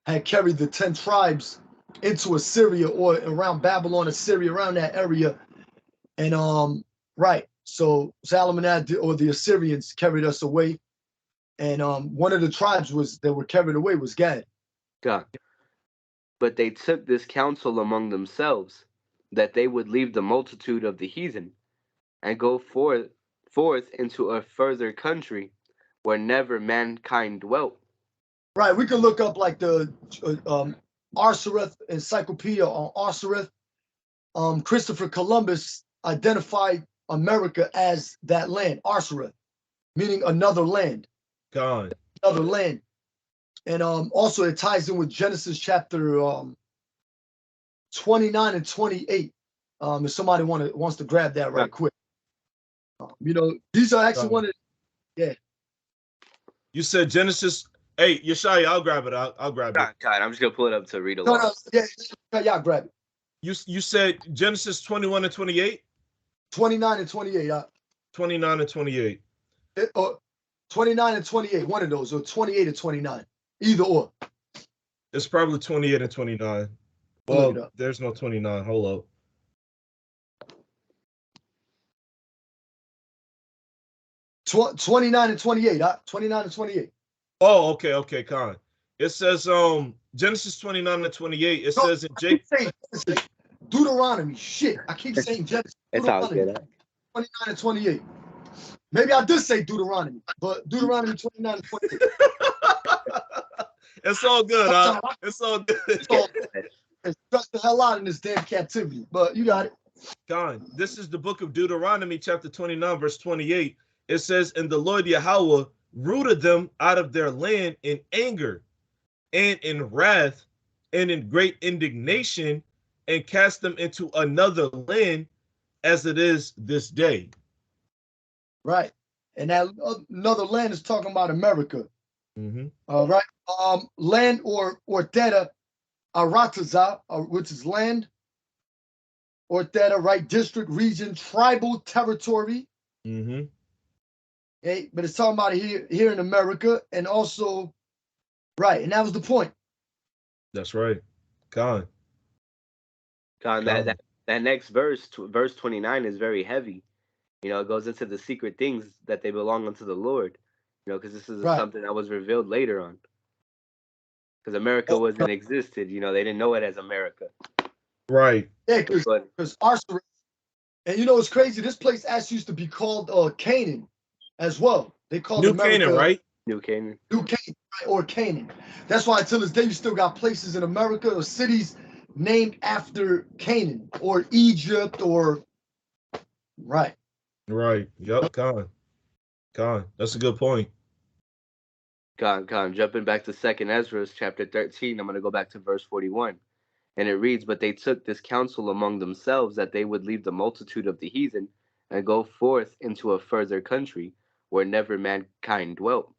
had carried the 10 tribes into Assyria, or around Babylon, Assyria, around that area. And so Salmanassar, or the Assyrians, carried us away. And one of the tribes that were carried away was Gad. God. But they took this counsel among themselves, that they would leave the multitude of the heathen, and go forth into a further country, where never mankind dwelt. Right, we can look up like the Arsareth encyclopedia on Arsareth. Christopher Columbus identified America as that land, Arsareth, meaning another land. God. Another land. And also it ties in with Genesis chapter 29 and 28. If somebody wants to grab that right quick. These are actually one of You said Genesis. Hey, Yeshaya, I'll grab it. I'll grab it. God, I'm just gonna pull it up to read along. Y'all grab it. You said Genesis 21 and 28? 29 and 28. 29 and 28. or 29 and 28, one of those, or 28 and 29, either or. It's probably 28 and 29. Well, there's no 29. Hold up. 29 and 28. 29 and 28. Oh, okay, Con. It says Genesis 29 and 28. It says in Jacob. Deuteronomy. Shit. I keep saying Genesis. It's all good. 29 and 28. Maybe I did say Deuteronomy, but Deuteronomy 29 and 28. It's all good, huh? It's all good. It's stressed the hell out in this damn captivity, but you got it. Con, this is the book of Deuteronomy, chapter 29, verse 28. It says, and the Lord Yahweh rooted them out of their land in anger and in wrath and in great indignation and cast them into another land as it is this day. Right. And that another land is talking about America. Mm-hmm. All right. Land or theta arataza, which is land, or theta, right? District, region, tribal territory. Mm-hmm. Okay, but it's talking about here in America, and also, right, and that was the point. That's right. Con, that next verse, verse 29, is very heavy. You know, it goes into the secret things that they belong unto the Lord. You know, because this is something that was revealed later on. Because America wasn't existed. You know, they didn't know it as America. Right. Yeah, because Arsaris, and you know it's crazy. This place actually used to be called Canaan as well. They called New America Canaan, right? New Canaan. New Canaan, right? Or Canaan. That's why until this day you still got places in America or cities named after Canaan or Egypt or right. Right. Yep. Con. That's a good point. Con. Jumping back to 2nd Ezra, chapter 13, I'm going to go back to verse 41. And it reads, but they took this counsel among themselves that they would leave the multitude of the heathen and go forth into a further country where never mankind dwelt,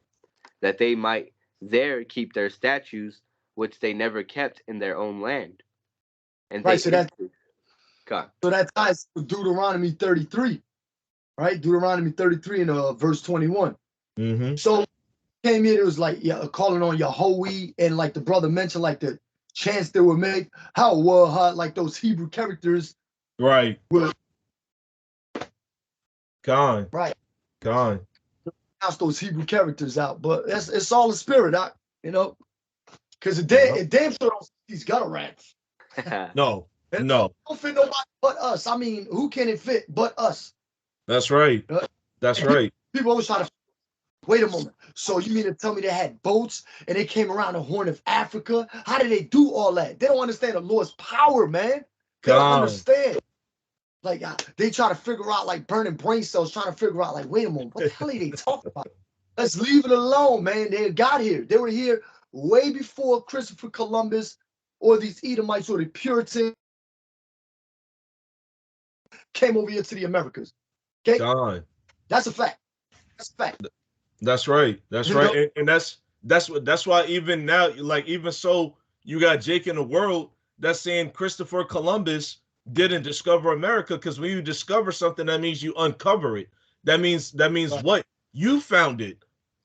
that they might there keep their statutes, which they never kept in their own land. And right, so that ties to Deuteronomy 33, right? Deuteronomy 33 and verse 21. Mm-hmm. So came here, it was like calling on Yahweh, and like the brother mentioned, like the chants they would make, how like those Hebrew characters. Right. Were, Con. Right. Con. House those Hebrew characters out, but it's all the spirit, you know, because it damn sure don't fit these gutter rats. No. Don't fit nobody but us. I mean, who can it fit but us? That's right. That's right. People always try to wait a moment. So you mean to tell me they had boats and they came around the Horn of Africa? How did they do all that? They don't understand the Lord's power, man. They don't understand. Like they try to figure out, like burning brain cells, trying to figure out, like, wait a moment, what the hell are they talking about? Let's leave it alone, man. They got here. They were here way before Christopher Columbus or these Edomites or the Puritans came over here to the Americas. Okay, that's a fact. That's a fact. That's right. That's right. And that's why even now, like even so, you got Jake in the world that's saying Christopher Columbus didn't discover America, because when you discover something, that means you uncover it. That means right. What? You found it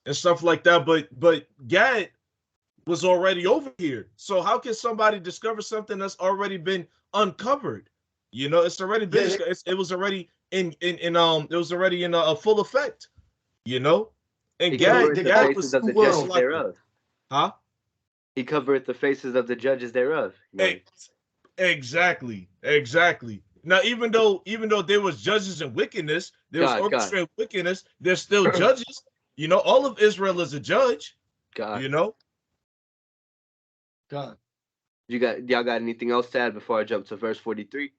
and stuff like that. But Gad was already over here. So how can somebody discover something that's already been uncovered? You know, it's already been it was already in a full effect, you know? And Gad was of the judges thereof. Huh? He covered the faces of the judges thereof. Exactly. Now, even though there was judges and wickedness, there was orchestrated wickedness, there's still judges. You know, all of Israel is a judge. You know? God. Y'all got anything else to add before I jump to verse 43?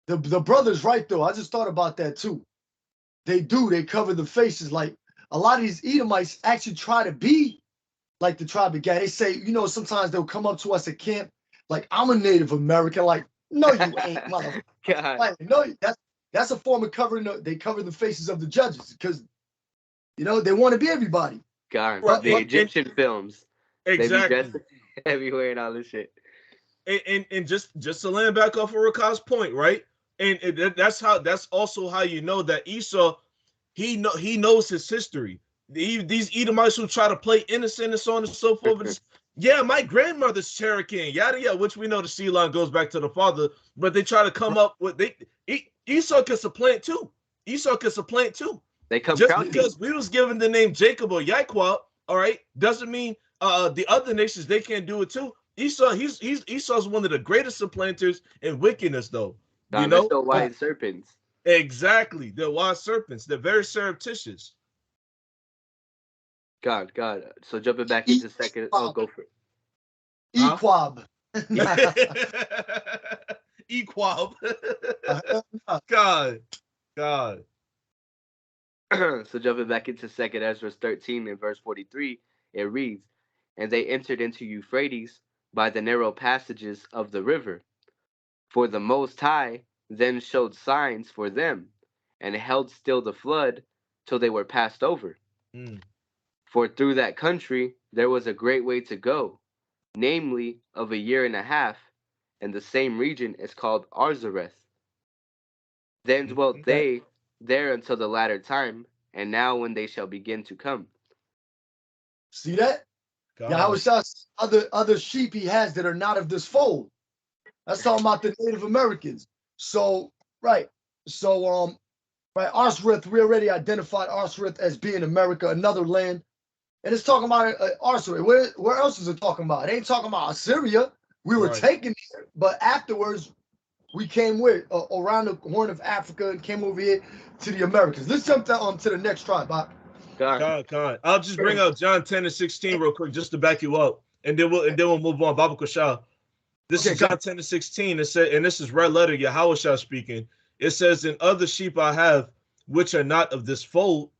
The brother's right though. I just thought about that too. They cover the faces. Like a lot of these Edomites actually try to be like the tribe of Gad. They say, you know, sometimes they'll come up to us at camp, like, I'm a Native American. Like, no, you ain't, motherfucker. Like, no, that's a form of covering. They cover the faces of the judges because, you know, they want to be everybody. God, the Egyptian films. Exactly. They be dressed everywhere and all this shit. And just to land back off of Rakaz's point, right? And that's also how you know that Esau he knows his history. These Edomites who try to play innocent and so on and so forth. Yeah, my grandmother's Cherokee, yada yada, which we know the sea line goes back to the father, but they try to come up with Esau can supplant too. Esau can supplant too. They come just crowding. Because we was given the name Jacob or Yaquab, all right, doesn't mean the other nations they can't do it too. Esau's one of the greatest supplanters in wickedness, though. You know, they're still wise serpents. Exactly, they're wise serpents. They're very surreptitious. God. So jumping back into second. Oh, go for it. Equab. Equab. God. So jumping back into 2 Ezra 13 and verse 43, it reads, "And they entered into Euphrates by the narrow passages of the river. For the Most High then showed signs for them, and held still the flood till they were passed over. For through that country there was a great way to go, namely of a year and a half, and the same region is called Arzareth. Then dwelt they there until the latter time, and now when they shall begin to come." See that? Yahweh's other sheep he has that are not of this fold. That's talking about the Native Americans. So, right. So, Arzareth, we already identified Arzareth as being America, another land. And it's talking about Arzareth. Where else is it talking about? It ain't talking about Assyria. We were taken here, but afterwards we came around the Horn of Africa and came over here to the Americas. Let's jump down to the next tribe, Bob. God. I'll just bring out John 10 and 16 real quick just to back you up, and then we'll move on. Baba Kushal. This is John 10 and 16. It said, and this is red letter Yahweh speaking. It says, "And other sheep I have, which are not of this fold,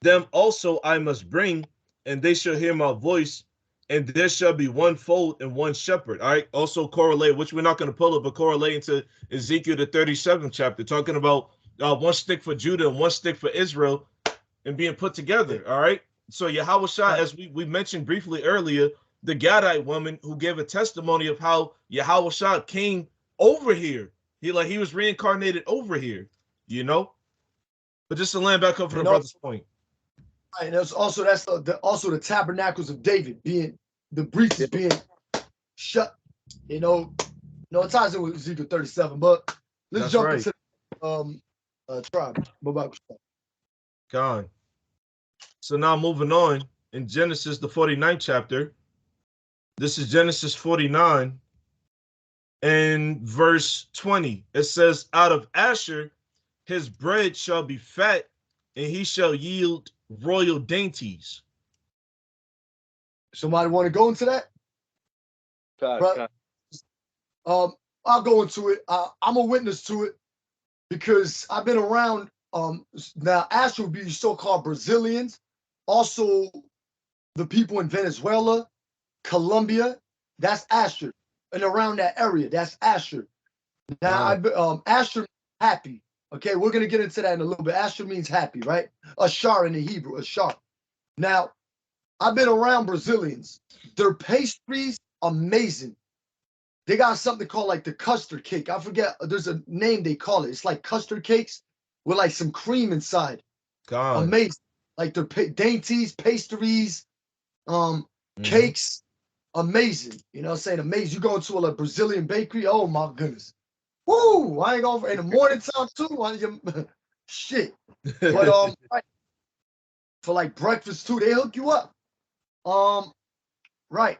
them also I must bring, and they shall hear my voice, and there shall be one fold and one shepherd." All right. Also correlate, which we're not going to pull up, but correlating to Ezekiel the 37th chapter, talking about one stick for Judah and one stick for Israel, and being put together. All right. So Yahweh, as we mentioned briefly earlier, the Gadite woman who gave a testimony of how Yahweh came over here. He was reincarnated over here, you know. But just to land back up for the brother's point. And that's the tabernacles of David being the breaches being shut. You know, it ties in with Ezekiel 37. But let's jump into tribe. God. So now moving on in Genesis, the 49th chapter. This is Genesis 49 and verse 20. It says, "Out of Asher his bread shall be fat, and he shall yield royal dainties." Somebody want to go into that? I'll go into it. I'm a witness to it because I've been around. Now Asher would be so-called Brazilians, also the people in Venezuela, Colombia. That's Asher, and around that area, that's Asher. Now Asher happy. Okay, we're gonna get into that in a little bit. Asher means happy, right? Ashar in the Hebrew, Ashar. Now, I've been around Brazilians. Their pastries, amazing. They got something called like the custard cake. I forget, there's a name they call it. It's like custard cakes with like some cream inside. Amazing. Like their dainties, pastries, cakes, amazing. You know what I'm saying? Amazing. You go into a Brazilian bakery, oh my goodness. Woo! I ain't going in the morning time too. Shit. But for like breakfast too, they hook you up. Right.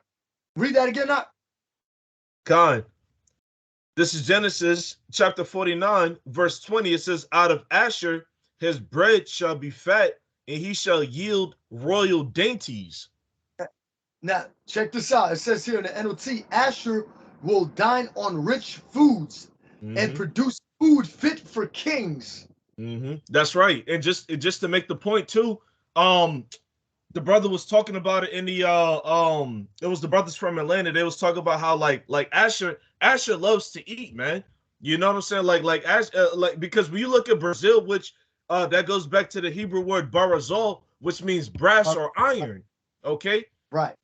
Read that again now. God. This is Genesis chapter 49, verse 20. It says, "Out of Asher his bread shall be fat, and he shall yield royal dainties." Now, check this out. It says here in the NLT, Asher will dine on rich foods and produce food fit for kings. That's right. And just to make the point too, the brother was talking about it in the it was the brothers from Atlanta. They was talking about how like Asher loves to eat, man. You know what I'm saying? Like because when you look at Brazil, which that goes back to the Hebrew word barazol, which means brass or iron. Okay? Right.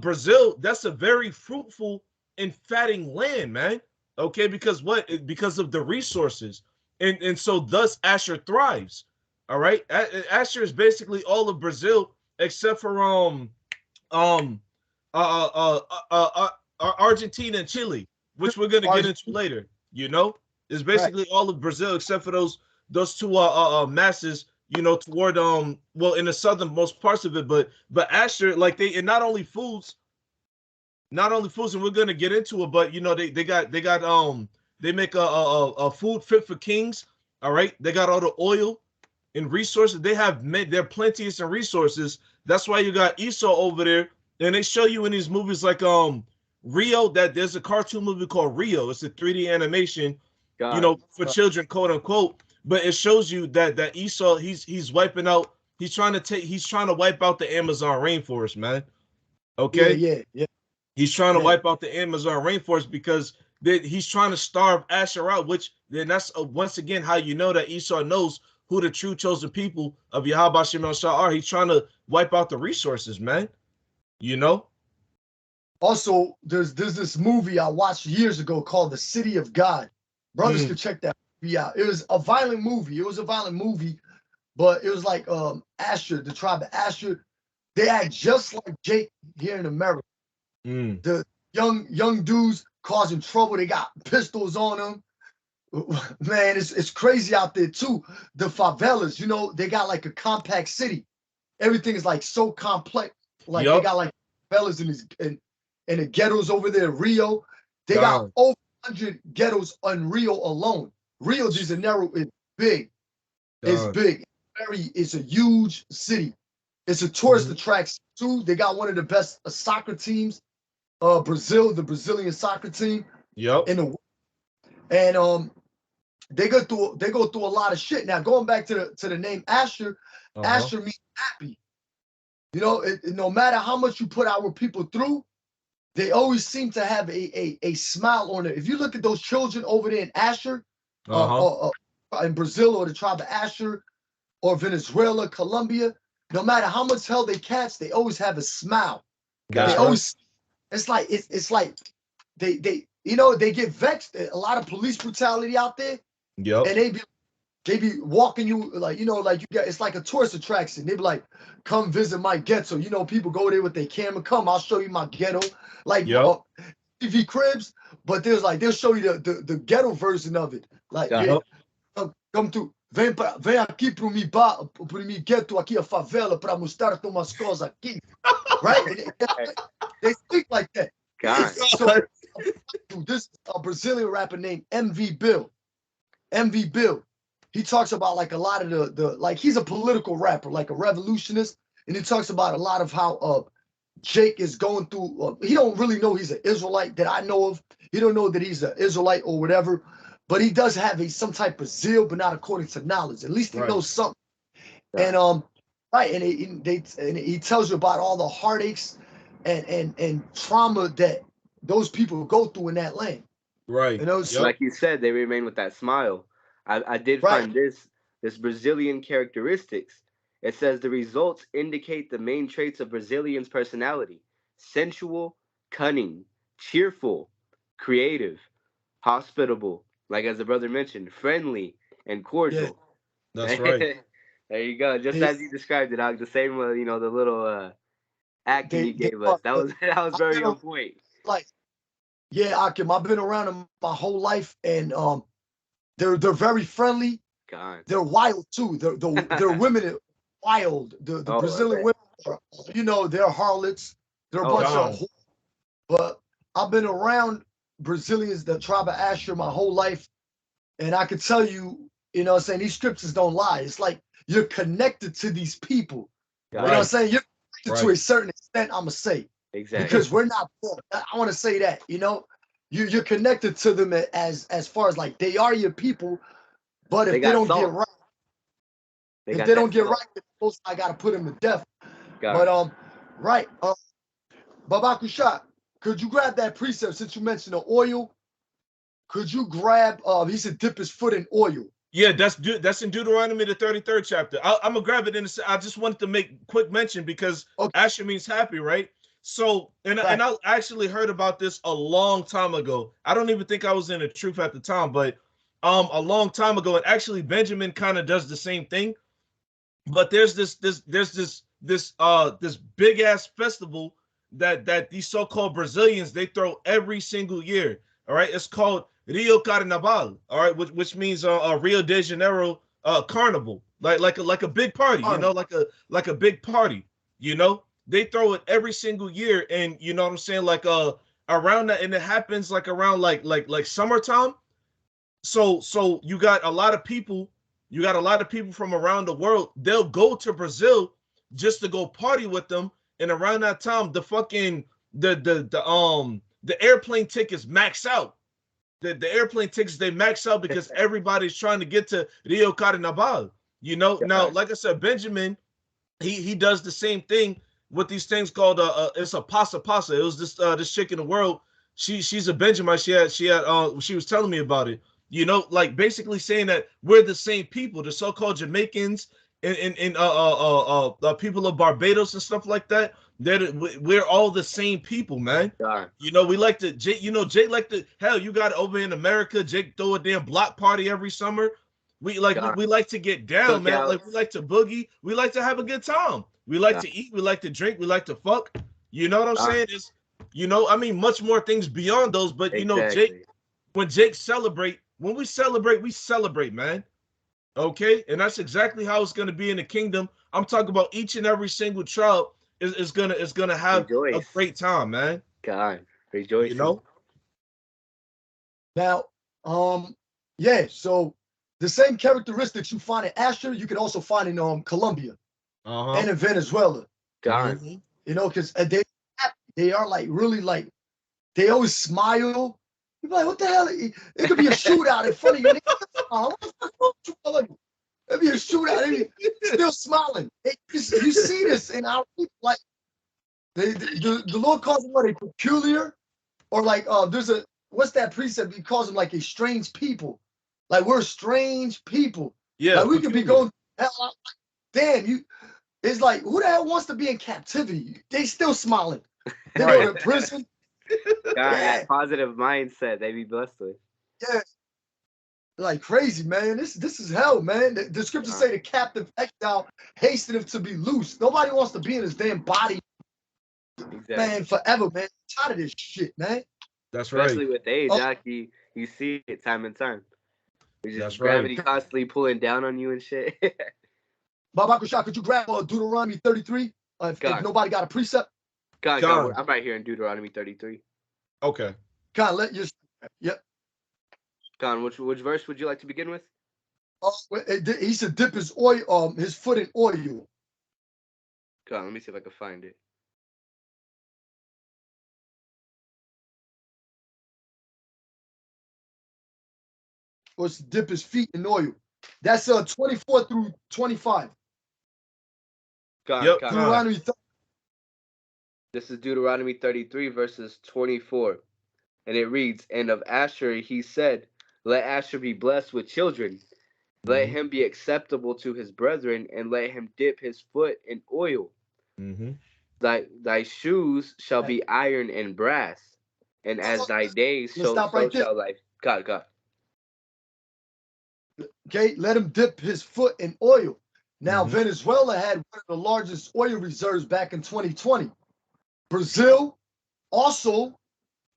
Brazil, that's a very fruitful and fatting land, man. Okay, because of the resources. And so thus Asher thrives. All right, Asher is basically all of Brazil except for um Argentina and Chile, which we're gonna get into later. You know, it's basically all of Brazil except for those two masses. You know, toward well, in the southernmost parts of it, but Asher, like they, and not only foods, and we're gonna get into it, but you know they got they make a food fit for kings. All right, they got all the oil and resources. They have they're plenteous in resources. That's why you got Esau over there, and they show you in these movies like Rio, that there's a cartoon movie called Rio. It's a 3D animation, you know, for children, quote unquote. But it shows you that Esau, he's wiping out. He's trying to wipe out the Amazon rainforest, man. Okay. Yeah. He's trying to wipe out the Amazon rainforest because he's trying to starve Asher out, which then that's once again how you know that Esau knows who the true chosen people of Yahweh Shem El Shah are. He's trying to wipe out the resources, man. You know? Also, there's this movie I watched years ago called The City of God. Brothers could check that movie out. It was a violent movie. But it was like Asher, the tribe of Asher. They act just like Jake here in America. The young dudes causing trouble. They got pistols on them. Man, it's crazy out there too. The favelas, you know, they got like a compact city. Everything is like so complex. Like they got like favelas in the ghettos over there in Rio. They got over 100 ghettos on Rio alone. Rio de Janeiro is big. It's big. It's a huge city. It's a tourist attraction too. They got one of the best soccer teams. Brazil, the Brazilian soccer team. Yep. In the world. And they go through a lot of shit. Now going back to the name Asher, Asher means happy. You know, no matter how much you put our people through, they always seem to have a smile on it. If you look at those children over there in Asher, in Brazil, or the tribe of Asher, or Venezuela, Colombia, no matter how much hell they catch, they always have a smile. They always. It's like they you know, they get vexed. A lot of police brutality out there. Yep. And they be walking you like, you know, like you got, it's like a tourist attraction. They be like, come visit my ghetto. You know, people go there with their camera. Come, I'll show you my ghetto. Like TV cribs, but there's like they'll show you the ghetto version of it. Like come to vem aqui pro mi ghetto aqui a favela para mostrar umas coisas aqui. Right? They speak like that. So, this is a Brazilian rapper named MV Bill. MV Bill. He talks about like a lot of the like he's a political rapper, like a revolutionist, and he talks about a lot of how Jake is going through. He don't really know he's an Israelite that I know of. He don't know that he's an Israelite or whatever, but he does have some type of zeal, but not according to knowledge. At least he knows something. And and he tells you about all the heartaches and trauma that those people go through in that land. Right. You know, like you said, they remain with that smile. I did find this Brazilian characteristics. It says the results indicate the main traits of Brazilians' personality: sensual, cunning, cheerful, creative, hospitable, like as the brother mentioned, friendly, and cordial. Yeah, that's right. There you go. Just as you described it, the same, you know, the little acting you gave us. That was very on point. Like, yeah, Akim, I've been around them my whole life, and they're very friendly. God. They're wild too. Their women are wild. The Brazilian women are, you know, they're harlots. They're a bunch of. But I've been around Brazilians, the tribe of Asher, my whole life, and I can tell you, you know what I'm saying, these scriptures don't lie. It's like you're connected to these people. You know what I'm saying? You're connected to a certain extent, I'm gonna say. Exactly. Because we're not poor. I want to say that, you know, you're connected to them as far as like they are your people, but if they don't get right, I gotta put them to death. But Baba Kushat, could you grab that precept since you mentioned the oil? Could you grab he said dip his foot in oil? Yeah, that's in Deuteronomy, the 33rd chapter. I'm gonna grab it in I just wanted to make quick mention because Asher means happy, right? So, and I actually heard about this a long time ago. I don't even think I was in the truth at the time, but a long time ago. And actually, Benjamin kind of does the same thing. But there's this big ass festival that these so-called Brazilians they throw every single year. All right, it's called Rio Carnaval. All right, which means Rio de Janeiro Carnival, like a big party. You know, like a big party. You know, they throw it every single year, and you know what I'm saying, like around that, and it happens like around like summertime. So you got a lot of people, you got a lot of people from around the world. They'll go to Brazil just to go party with them. And around that time, the fucking the airplane tickets max out. The airplane tickets they max out because everybody's trying to get to Rio Carnaval. You know, now like I said, Benjamin, he does the same thing with these things called it's a pasa pasa. It was this chick in the world. She's a Benjamin. She was telling me about it. You know, like basically saying that we're the same people, the so-called Jamaicans and people of Barbados and stuff like that. That we're all the same people, man. You know, we like to Jake. You know, Jake like to hell. You got it over in America. Jake throw a damn block party every summer. We like to get down, man. Like we like to boogie. We like to have a good time. We like to eat. We like to drink. We like to fuck. You know what I'm saying? It's, you know, I mean, much more things beyond those. But you know, Jake, when we celebrate, man. Okay, and that's exactly how it's gonna be in the kingdom. I'm talking about each and every single tribe is gonna have a great time, man. God, rejoice. You know. Now, yeah. So the same characteristics you find in Asher, you can also find in Colombia and in Venezuela. God, you know, because they are like really like they always smile. You're like, what the hell? It could be a shootout in front of you. What the fuck wrong with you? It'd be a shootout. They still smiling. You see this in our people. Like the Lord calls them what, a peculiar, or like there's a what's that precept? He calls them like a strange people. Like we're strange people. Yeah, like we could be going. Hell, damn you. It's like who the hell wants to be in captivity? They still smiling. They go to prison. God, that positive mindset they be blessed with. Yeah. Like crazy, man. This is hell, man. The scriptures say the captive exile hasteneth to be loose. Nobody wants to be in this damn body, man, forever, man. I'm tired of this shit, man. That's right. Especially with age, you see it time and time. It's just gravity constantly pulling down on you and shit. Baba Kushak, could you grab Deuteronomy 33? If nobody got a precept? God, I'm right here in Deuteronomy 33. Okay. God, let your yep. Con, which verse would you like to begin with? He said dip his oil, his foot in oil. Con, let me see if I can find it. Or dip his feet in oil. That's 24 through 25. Deuteronomy 30. This is Deuteronomy 33, verses 24. And it reads, and of Asher he said, let Asher be blessed with children. Let him be acceptable to his brethren, and let him dip his foot in oil. Thy shoes shall be iron and brass, and as thy days, so shall thy... God. Okay, let him dip his foot in oil. Now, Venezuela had one of the largest oil reserves back in 2020. Brazil also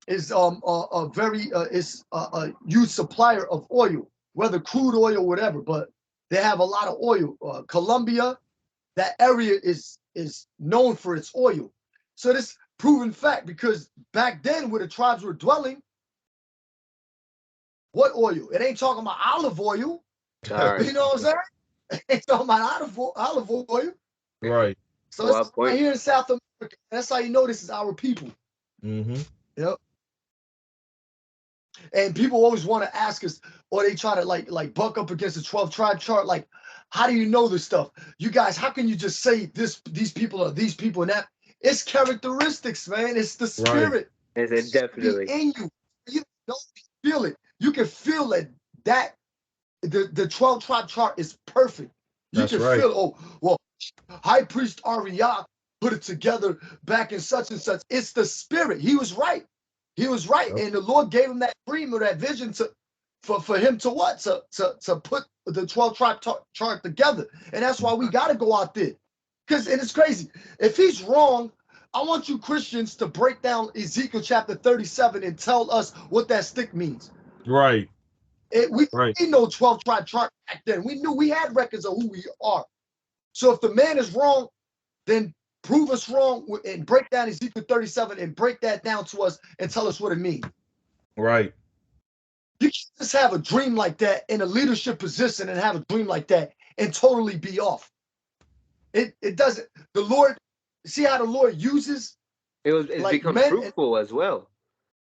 is a very huge supplier of oil, whether crude oil or whatever, but they have a lot of oil. Colombia, that area is known for its oil. So this proven fact, because back then where the tribes were dwelling, what oil? It ain't talking about olive oil. You know what I'm saying? It ain't talking about olive oil. Right. So it's right here in South America. That's how you know this is our people. Yep. And people always want to ask us, or they try to like buck up against the 12 tribe chart. Like, how do you know this stuff? You guys, how can you just say these people are these people and that? It's characteristics, man. It's the spirit. Right. It's definitely in you. You don't feel it. You can feel it. That the 12 tribe chart is perfect. You can feel, oh, well, High Priest Ariak put it together back in such and such. It's the spirit. He was right. He was right. And the Lord gave him that dream or that vision for him to what? To put the 12 tribe chart together. And that's why we got to go out there. And it's crazy. If he's wrong, I want you Christians to break down Ezekiel chapter 37 and tell us what that stick means. Right. We know 12 tribe chart back then. We knew we had records of who we are. So if the man is wrong, then prove us wrong and break down Ezekiel 37 and break that down to us and tell us what it means. Right. You can't just have a dream like that in a leadership position and have a dream like that and totally be off. It doesn't. The Lord, see how the Lord uses it's like become fruitful as well.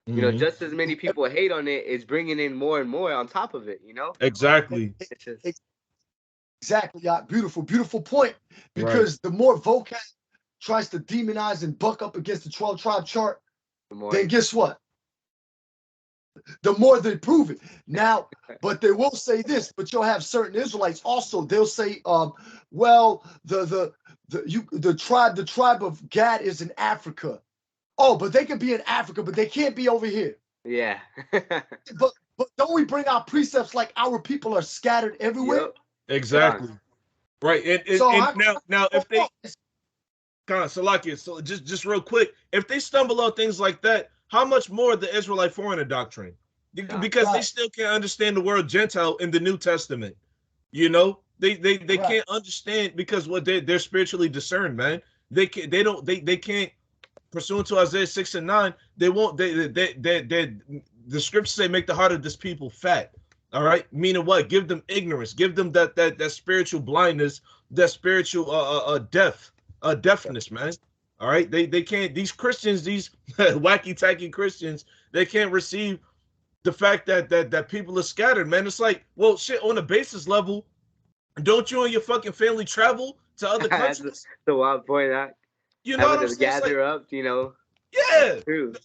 You know, just as many people hate on it, it's bringing in more and more on top of it, you know? Exactly. Exactly. Yeah, beautiful, beautiful point. Because the more vocab tries to demonize and buck up against the 12 tribe chart, then guess what? The more they prove it. Now, but they will say this, but you'll have certain Israelites also, they'll say, well, the tribe of Gad is in Africa. Oh, but they can be in Africa, but they can't be over here. Yeah. but don't we bring out precepts like our people are scattered everywhere? Yep. Exactly. Right. And now if they Salakia, so just real quick, if they stumble on things like that, how much more the Israelite foreigner doctrine? Because they still can't understand the word Gentile in the New Testament. You know, they can't understand because what they're spiritually discerned, man. They can't pursuant to Isaiah 6 and 9, they won't the scriptures say make the heart of this people fat. All right, meaning what? Give them ignorance, give them that spiritual blindness, that spiritual deafness, man. All right, they can't. These Christians, these wacky tacky Christians, they can't receive the fact that people are scattered, man. It's like, well, shit. On a basis level, don't you and your fucking family travel to other countries? The wild point out. You know what I'm saying? Gather up, you know. Yeah,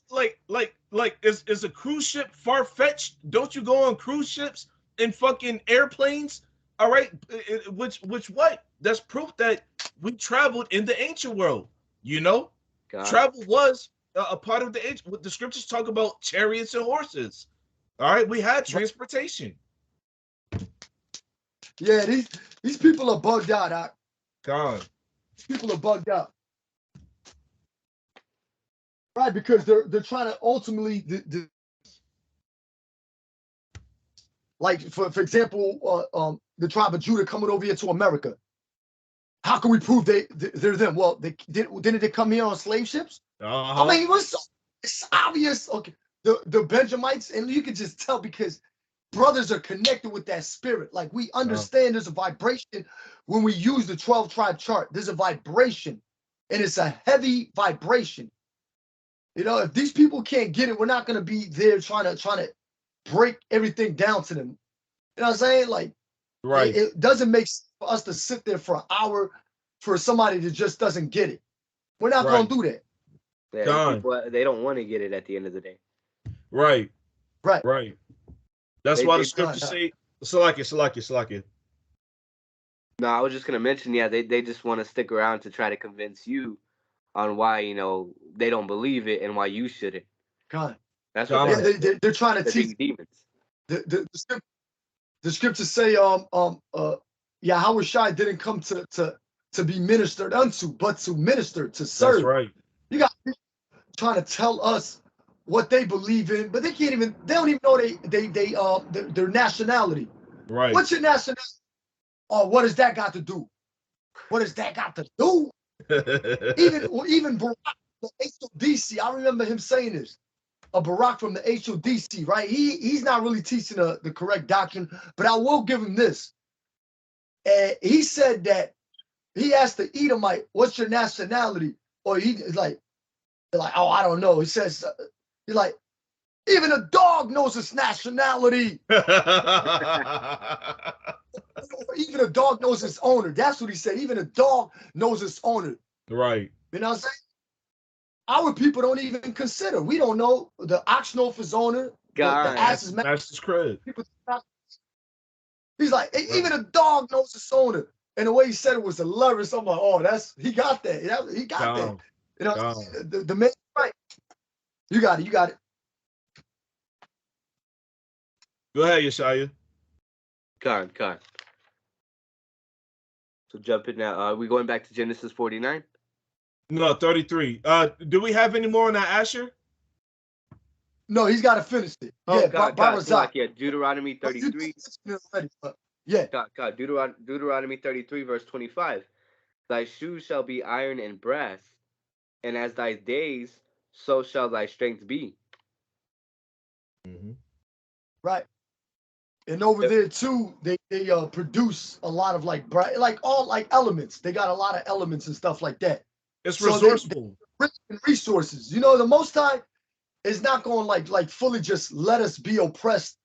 like is a cruise ship far-fetched? Don't you go on cruise ships and fucking airplanes? All right, which what? That's proof that we traveled in the ancient world. You know, travel was a part of the ancient. The scriptures talk about chariots and horses. All right, we had transportation. Yeah, these people are bugged out. God, people are bugged out. Right, because they're trying to ultimately, like for example, the tribe of Judah coming over here to America. How can we prove they're them? Well, didn't they come here on slave ships? I mean, it's obvious. Okay, the Benjamites, and you can just tell because brothers are connected with that spirit. Like we understand there's a vibration when we use the 12 tribe chart. There's a vibration, and it's a heavy vibration. You know, if these people can't get it, we're not gonna be there trying to break everything down to them. You know what I'm saying? Like, it doesn't make sense for us to sit there for an hour for somebody that just doesn't get it. We're not gonna do that. Yeah, people, they don't want to get it at the end of the day. Right. That's why the scriptures say, Salakia. No, I was just gonna mention, they just want to stick around to try to convince you on why, you know, they don't believe it and why you shouldn't. God. That's what they're trying to teach demons. The scriptures say Yahweh Shai didn't come to be ministered unto, but to minister, to serve. That's right. You got people trying to tell us what they believe in, but they don't even know their nationality. Right. What's your nationality? Oh, what does that got to do? What does that got to do? even Barack, the HODC, I remember him saying this. Barack from the HODC, right? He's not really teaching the correct doctrine, but I will give him this. He said that he asked the Edomite, "What's your nationality?" Or he's like, "Oh, I don't know." He says, "He's like, even a dog knows its nationality." Even a dog knows its owner. That's what he said. Even a dog knows its owner. Right. You know what I'm saying? Our people don't even consider. We don't know. The ox know his owner. The ass is master's credit. He's like, even a dog knows its owner. And the way he said it was hilarious. I'm like, oh, he got that. He got that. You know, the man, right? You got it. Go ahead, Yeshaya. Con. So jump in now. Are we going back to Genesis 49? No, 33. Do we have any more on that Asher? No, he's got to finish it. Oh, Yeah, God. Yeah, Deuteronomy 33. Yeah. God. Deuteronomy 33, verse 25. Thy shoes shall be iron and brass, and as thy days, so shall thy strength be. Mm-hmm. Right. And over there too, they produce a lot of like all like elements. They got a lot of elements and stuff like that. It's So resourceful. Rich in resources. You know, the Most High is not going like fully just let us be oppressed.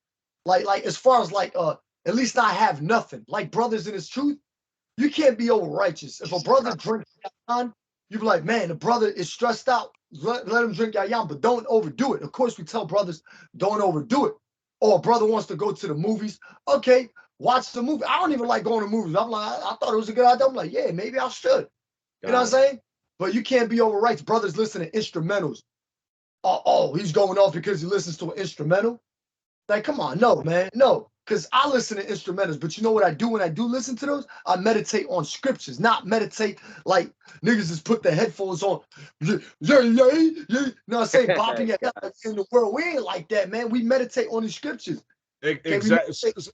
Like as far as like at least I have nothing. Like brothers in His truth, you can't be over righteous. If a brother drinks yayan, you be like, man, the brother is stressed out. Let him drink yayan, but don't overdo it. Of course, we tell brothers don't overdo it. Or a brother wants to go to the movies. Okay, watch the movie. I don't even like going to movies. I'm like, I thought it was a good idea. I'm like, yeah, maybe I should. You know what I'm saying? But you can't be over rights. Brothers listen to instrumentals. Oh, he's going off because he listens to an instrumental. Like, come on, no, man, no. Because I listen to instrumentals, but you know what I do when I do listen to those? I meditate on scriptures, not meditate like niggas just put the headphones on. Yeah. You know what I'm saying? Bopping your head in the world. We ain't like that, man. We meditate on the scriptures. Exactly. If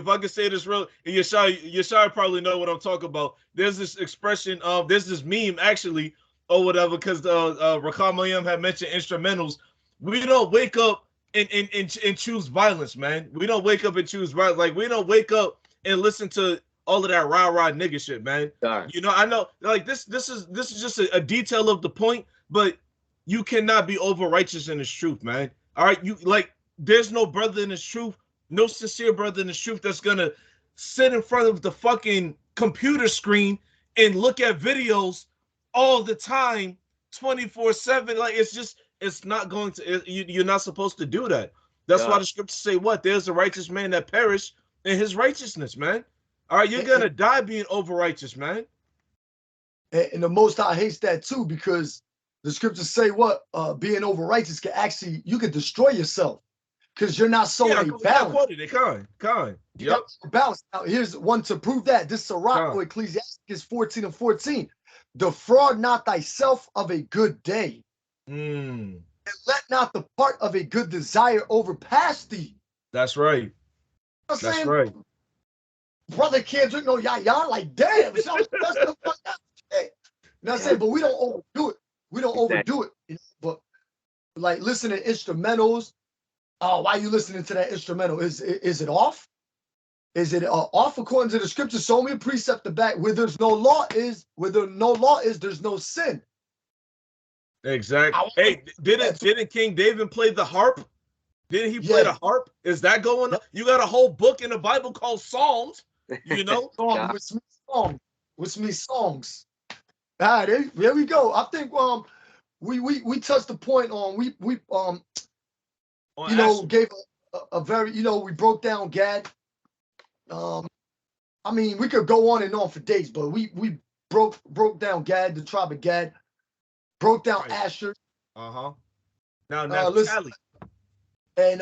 I can say this real, Yeshaya probably know what I'm talking about. There's this expression of, there's this meme actually, or whatever, because Rakam had mentioned instrumentals. We don't wake up and choose violence, man. We don't wake up and choose violence. Like, we don't wake up and listen to all of that rah-rah nigga shit, man. You know, I know, like, this is just a detail of the point, but you cannot be over righteous in this truth, man. All right, you like, there's no brother in this truth, no sincere brother in this truth that's gonna sit in front of the fucking computer screen and look at videos all the time, 24/7. Like, it's not going to. You're not supposed to do that. That's why the scriptures say what? There's a righteous man that perished in his righteousness, man. All right, you're gonna die being over righteous, man. And the Most High hates that too, because the scriptures say what? Being over righteous can actually, you can destroy yourself because you're not sowing a balance. Quoted it. Con. Yep. Balance. Now, here's one to prove that. This is Sirach or Ecclesiastes 14:14. Defraud not thyself of a good day. And let not the part of a good desire overpass thee. That's right. That's right. Brother can't drink no yayan. Like, damn. So that's the fuck out. You know what I'm saying? But we don't overdo it. We don't overdo it. You know? But like, listen to instrumentals. Oh, why are you listening to that instrumental? Is it off? Is it off according to the scripture? Show me a precept to back. Where there's no law is, there's no sin. Exactly. Hey, didn't King David play the harp? Didn't he play the harp? Is that going on? You got a whole book in the Bible called Psalms, you know? Which means songs. All right, there we go. I think we touched the point on gave a very, we broke down Gad. I mean, we could go on and on for days, but we broke down Gad, the tribe of Gad. Broke down Asher. Now Naphtali. And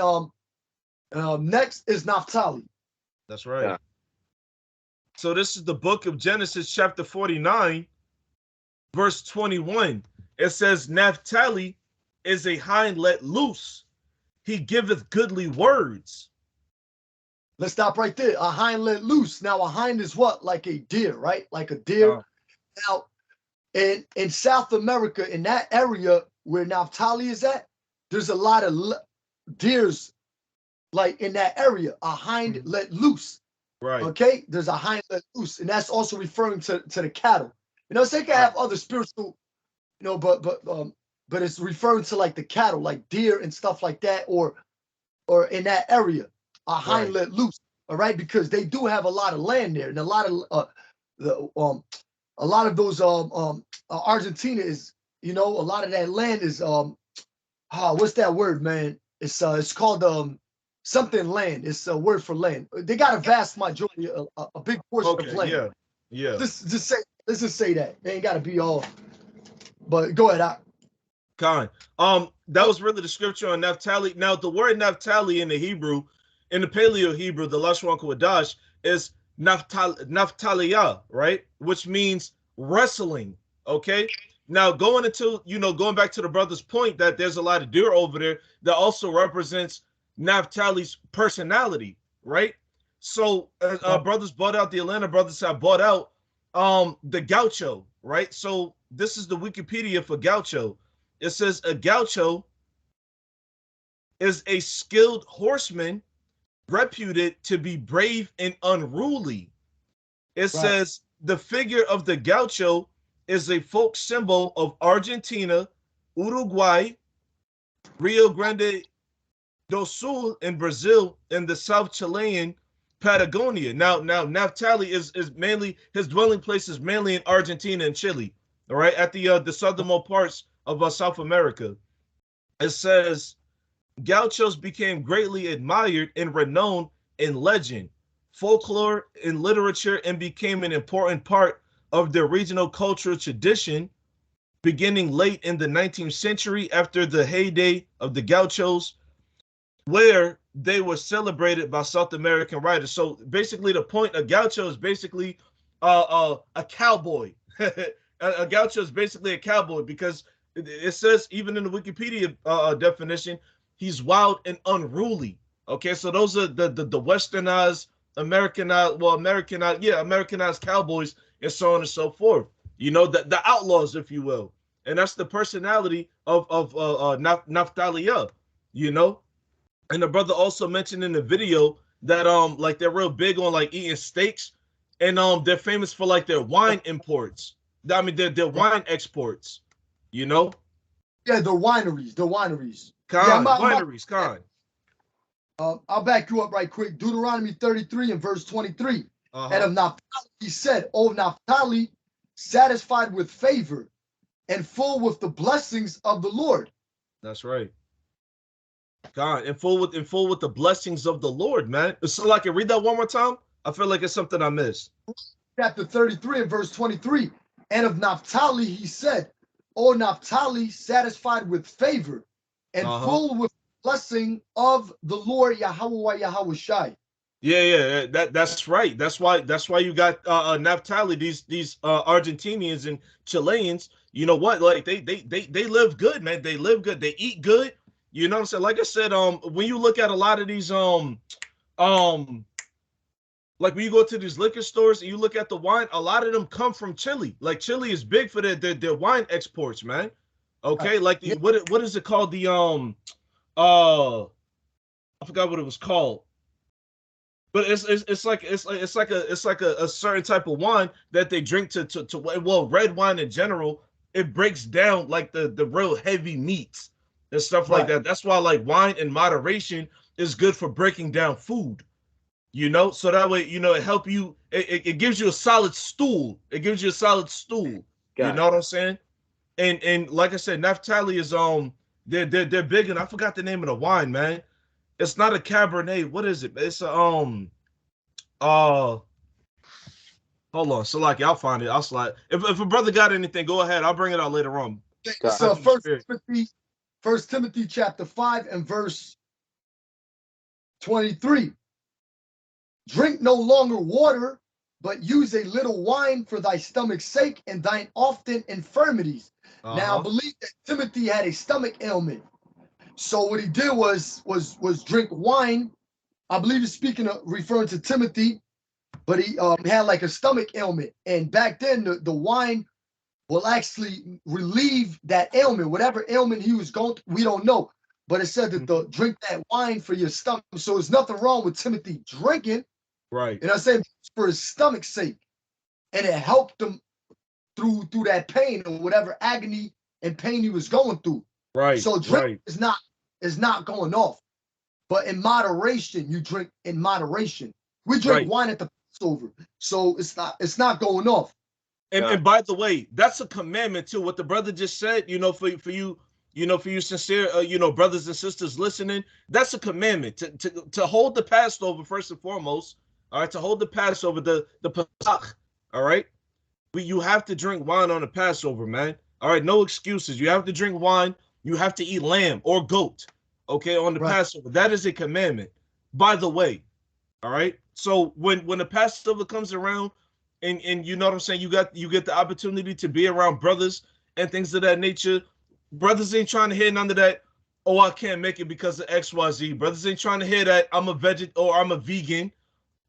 next is Naphtali. That's right. Yeah. So this is the book of Genesis, chapter 49, verse 21. It says, Naphtali is a hind let loose. He giveth goodly words. Let's stop right there. A hind let loose. Now, a hind is what? Like a deer, right? Like a deer. Now, in South America, in that area where Naphtali is at, there's a lot of deers, like in that area. A hind let loose. Right. Okay? There's a hind let loose. And that's also referring to the cattle. You know, they can have other spiritual, but it's referring to like the cattle, like deer and stuff like that, or in that area, a hind let loose. All right, because they do have a lot of land there, and a lot of those Argentina is, a lot of that land is what's that word, man? It's called something land. It's a word for land. They got a vast majority, a big portion of land. Yeah. Let's just say that. They ain't got to be all. But go ahead. Khan. That was really the scripture on Naphtali. Now, the word Naphtali in the Hebrew, in the Paleo Hebrew, the Lashon Kodash, is Naphtaliya, right? Which means wrestling. Okay. Now, going back to the brother's point that there's a lot of deer over there that also represents Naphtali's personality, right? So, brothers bought out, the Atlanta brothers have bought out the gaucho, right? So, this is the Wikipedia for gaucho. It says a gaucho is a skilled horseman reputed to be brave and unruly. It says the figure of the gaucho is a folk symbol of Argentina, Uruguay, Rio Grande do Sul in Brazil, and the South Chilean Patagonia. Now Naphtali is mainly, his dwelling place is mainly in Argentina and Chile, all right, at the southernmost parts of South America. It says gauchos became greatly admired and renowned in legend, folklore, and literature, and became an important part of their regional cultural tradition beginning late in the 19th century after the heyday of the gauchos, where they were celebrated by South American writers. So basically the point of gaucho is basically a cowboy. A gaucho is basically a cowboy because it says, even in the Wikipedia definition, he's wild and unruly. Okay, so those are the westernized, Americanized cowboys, and so on and so forth. The outlaws, if you will, and that's the personality of Naphthaliya. And the brother also mentioned in the video that like they're real big on like eating steaks, and they're famous for like their wine imports. I mean, their wine exports. Yeah, the wineries. Wineries. I'll back you up right quick. Deuteronomy 33 and verse 23. And of Naphtali he said, "O Naphtali, satisfied with favor and full with the blessings of the Lord." That's right. God, and full with the blessings of the Lord, man. So, like, read that one more time. I feel like it's something I missed. Chapter 33 and verse 23. And of Naphtali he said, "O Naphtali, satisfied with favor and full with blessing of the Lord Yahweh Yahweh Shai." Yeah, that's right. That's why you got Naphtali, these Argentinians and Chileans. You know what? Like they live good, man. They live good. They eat good. You know what I'm saying? Like I said, when you look at a lot of these like when you go to these liquor stores and you look at the wine, a lot of them come from Chile. Like Chile is big for their wine exports, man. Okay, like what is it called? The I forgot what it was called. But it's like a certain type of wine that they drink to red wine in general. It breaks down like the real heavy meats and stuff like that. That's why like wine in moderation is good for breaking down food. So that way, it help you. It gives you a solid stool. It gives you a solid stool. You know what I'm saying? And like I said, Naphtali is they're big, and I forgot the name of the wine, man. It's not a Cabernet. What is it? It's a hold on. So like I'll find it. I'll slide. If a brother got anything, go ahead. I'll bring it out later on. So First Timothy chapter 5 and verse 23. Drink no longer water, but use a little wine for thy stomach's sake and thine often infirmities. Now I believe that Timothy had a stomach ailment. So what he did was drink wine. I believe he's referring to Timothy, but he had like a stomach ailment. And back then the wine will actually relieve that ailment, whatever ailment he was going through, we don't know. But it said that drink that wine for your stomach. So there's nothing wrong with Timothy drinking. Right. And I say for his stomach's sake. And it helped him through that pain or whatever agony and pain he was going through. Right. So drink is not going off. But in moderation, you drink in moderation. We drink wine at the Passover. So it's not going off. And by the way, that's a commandment too. What the brother just said, for you, for you sincere, brothers and sisters listening, that's a commandment to hold the Passover first and foremost. All right, to hold the Passover, the Pesach. All right, you have to drink wine on the Passover, man. All right, no excuses. You have to drink wine You have to eat lamb or goat, okay, on the Passover. That is a commandment. By the way, all right. So when the Passover comes around, and you know what I'm saying, you get the opportunity to be around brothers and things of that nature. Brothers ain't trying to hear none of that. Oh, I can't make it because of XYZ. Brothers ain't trying to hear that I'm a or I'm a vegan,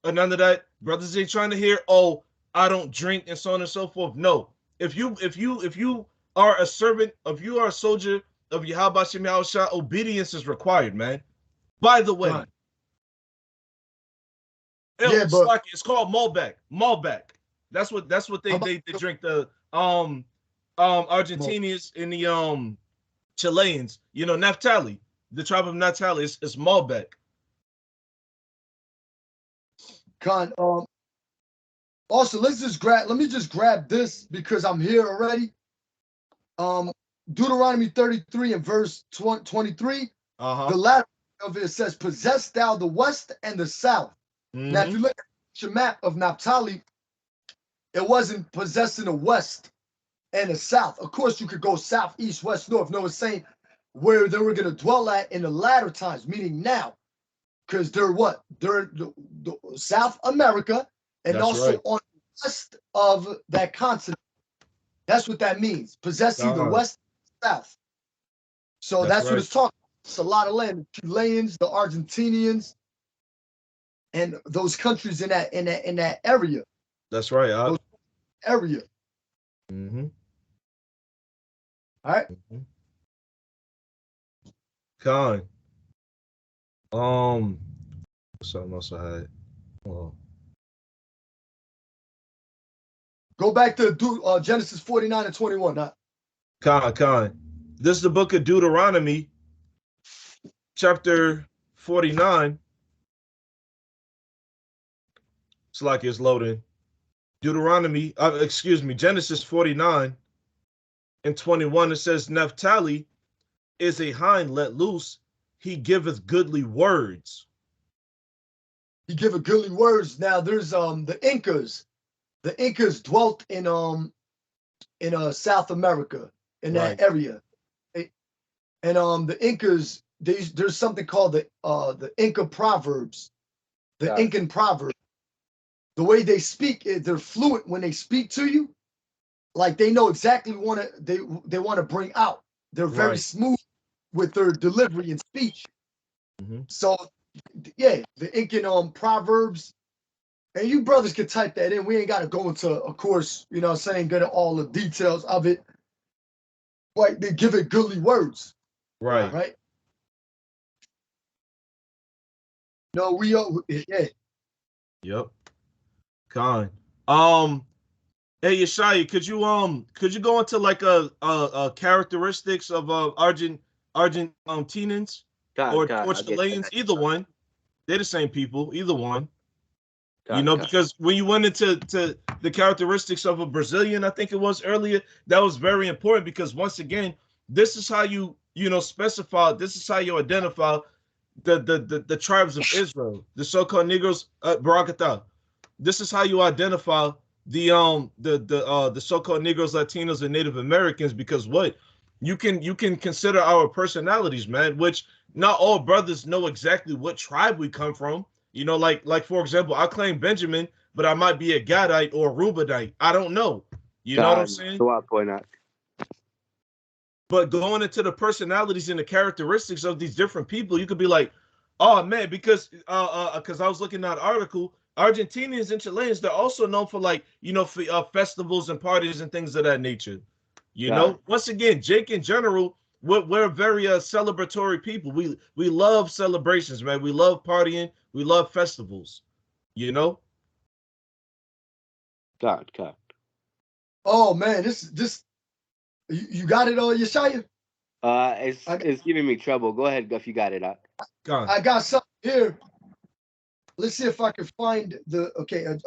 or none of that. Brothers ain't trying to hear, oh, I don't drink and so on and so forth. No. If you are a servant, if you are a soldier of Yahweh Shem Yahushua, obedience is required, man. By the way. Yeah, but it's called Malbec. Malbec. That's what they drink. The Argentinians and the Chileans. You know, Naphtali, the tribe of Naphtali is Malbec. Con, also let me just grab this because I'm here already. Deuteronomy 33 and verse 23. The latter of it says, "Possess thou the west and the south." Now, if you look at your map of Naphtali, it wasn't possessing the west and the south. Of course, you could go south, east, west, north. No, it's saying where they were going to dwell at in the latter times, meaning now, because they're what? They're the South America, and That's also right. on the west of that continent. That's what that means, possessing the west and south. So that's what it's talking about. It's a lot of land. The Chileans, the Argentinians, and those countries in that area. That's right. Those area. All right. Con. Something else I had. Go back to Genesis 49 and 21. Con. This is the book of Deuteronomy, chapter 49. It's like it's loading. Genesis 49 and 21. It says, Naphtali is a hind let loose. He giveth goodly words. He giveth goodly words. Now there's the Incas. The Incas dwelt in South America, in that area. And the Incas, there's something called the Inca Proverbs. The Incan Proverbs. The way they speak, they're fluent when they speak to you. Like they know exactly what they want to bring out. They're very smooth with their delivery and speech. So, yeah, the Incan Proverbs. And you brothers can type that in. We ain't got to go into, of course, you know what I'm saying, get all the details of it. Like they give it goodly words. Right. No, we are, yeah. Yep. Con. Hey Yeshaya, could you go into like a characteristics of Argentinians or Chileans? Either one. They're the same people, either one. Because when you went into the characteristics of a Brazilian, I think it was earlier, that was very important because once again, this is how you specify, this is how you identify the tribes of Israel, the so-called Negroes, Barakatah. This is how you identify the so-called Negroes, Latinos, and Native Americans, because what you can consider our personalities, man, which not all brothers know exactly what tribe we come from. Like for example, I claim Benjamin, but I might be a Gadite or a Reubenite. I don't know. You know what I'm saying? But going into the personalities and the characteristics of these different people, you could be like, oh man, because I was looking at an article, Argentinians and Chileans, they're also known for for festivals and parties and things of that nature. Once again, Jake in general, we're very celebratory people. We love celebrations, man. We love partying. We love festivals. God. Oh man, this you got it on Yeshaya? It's giving me trouble. Go ahead, if you got it out. I got something here. Let's see if I can find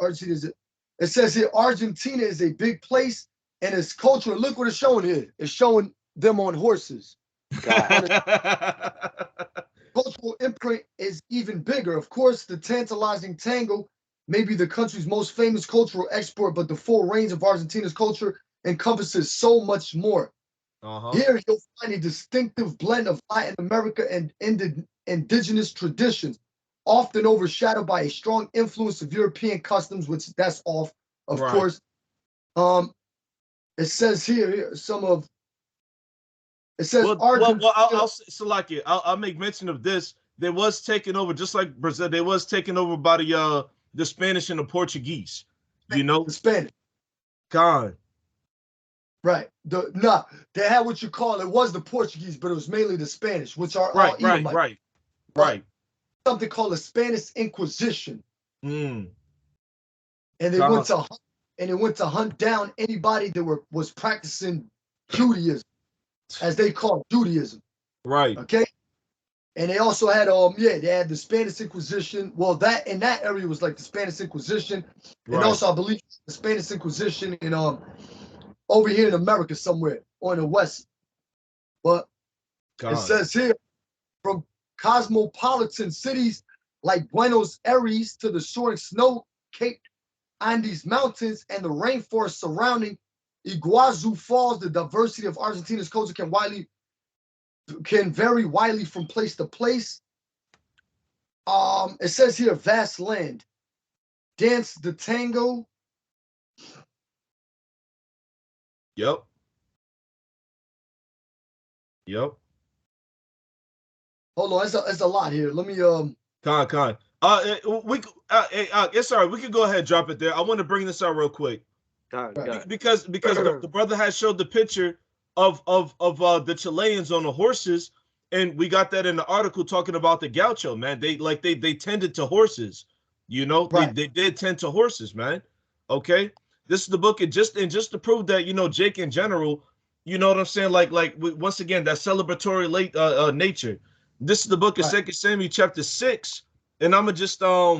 Argentina it says here Argentina is a big place and its culture. Look what it's showing here. It's showing them on horses. Cultural imprint is even bigger. Of course, the tantalizing tango may be the country's most famous cultural export, but the full range of Argentina's culture encompasses so much more. Here you'll find a distinctive blend of Latin America and indigenous traditions, often overshadowed by a strong influence of European customs, which that's off, of course. It says here some of. It says I'll make mention of this. They was taken over, just like Brazil. They was taken over by the Spanish and the Portuguese. You know, the Spanish. God. Right. They had what you call it was the Portuguese, but it was mainly the Spanish, which are all Edomites. Right. Something called the Spanish Inquisition. And they went to hunt down anybody that was practicing Judaism, as they call it, Judaism. Right. Okay. And they also had they had the Spanish Inquisition. Well, that in that area was like the Spanish Inquisition. And also I believe the Spanish Inquisition in over here in America somewhere or in the West. But it says here, from cosmopolitan cities like Buenos Aires to the soaring snow-capped Andes Mountains and the rainforest surrounding Iguazu Falls, the diversity of Argentina's culture can vary widely from place to place. It says here, vast land. Dance the tango. Yep. Hold on, it's a lot here. Let me Con. It's all right. We could go ahead, drop it there. I want to bring this out real quick. Because the brother has showed the picture of the Chileans on the horses, and we got that in the article talking about the gaucho, man. They tended to horses, you know. They did tend to horses, man. Okay. This is the book, and just to prove that, you know, Jake in general, you know what I'm saying? Like once again, that celebratory nature. This is the book of 2 Samuel chapter 6, and I'm gonna just let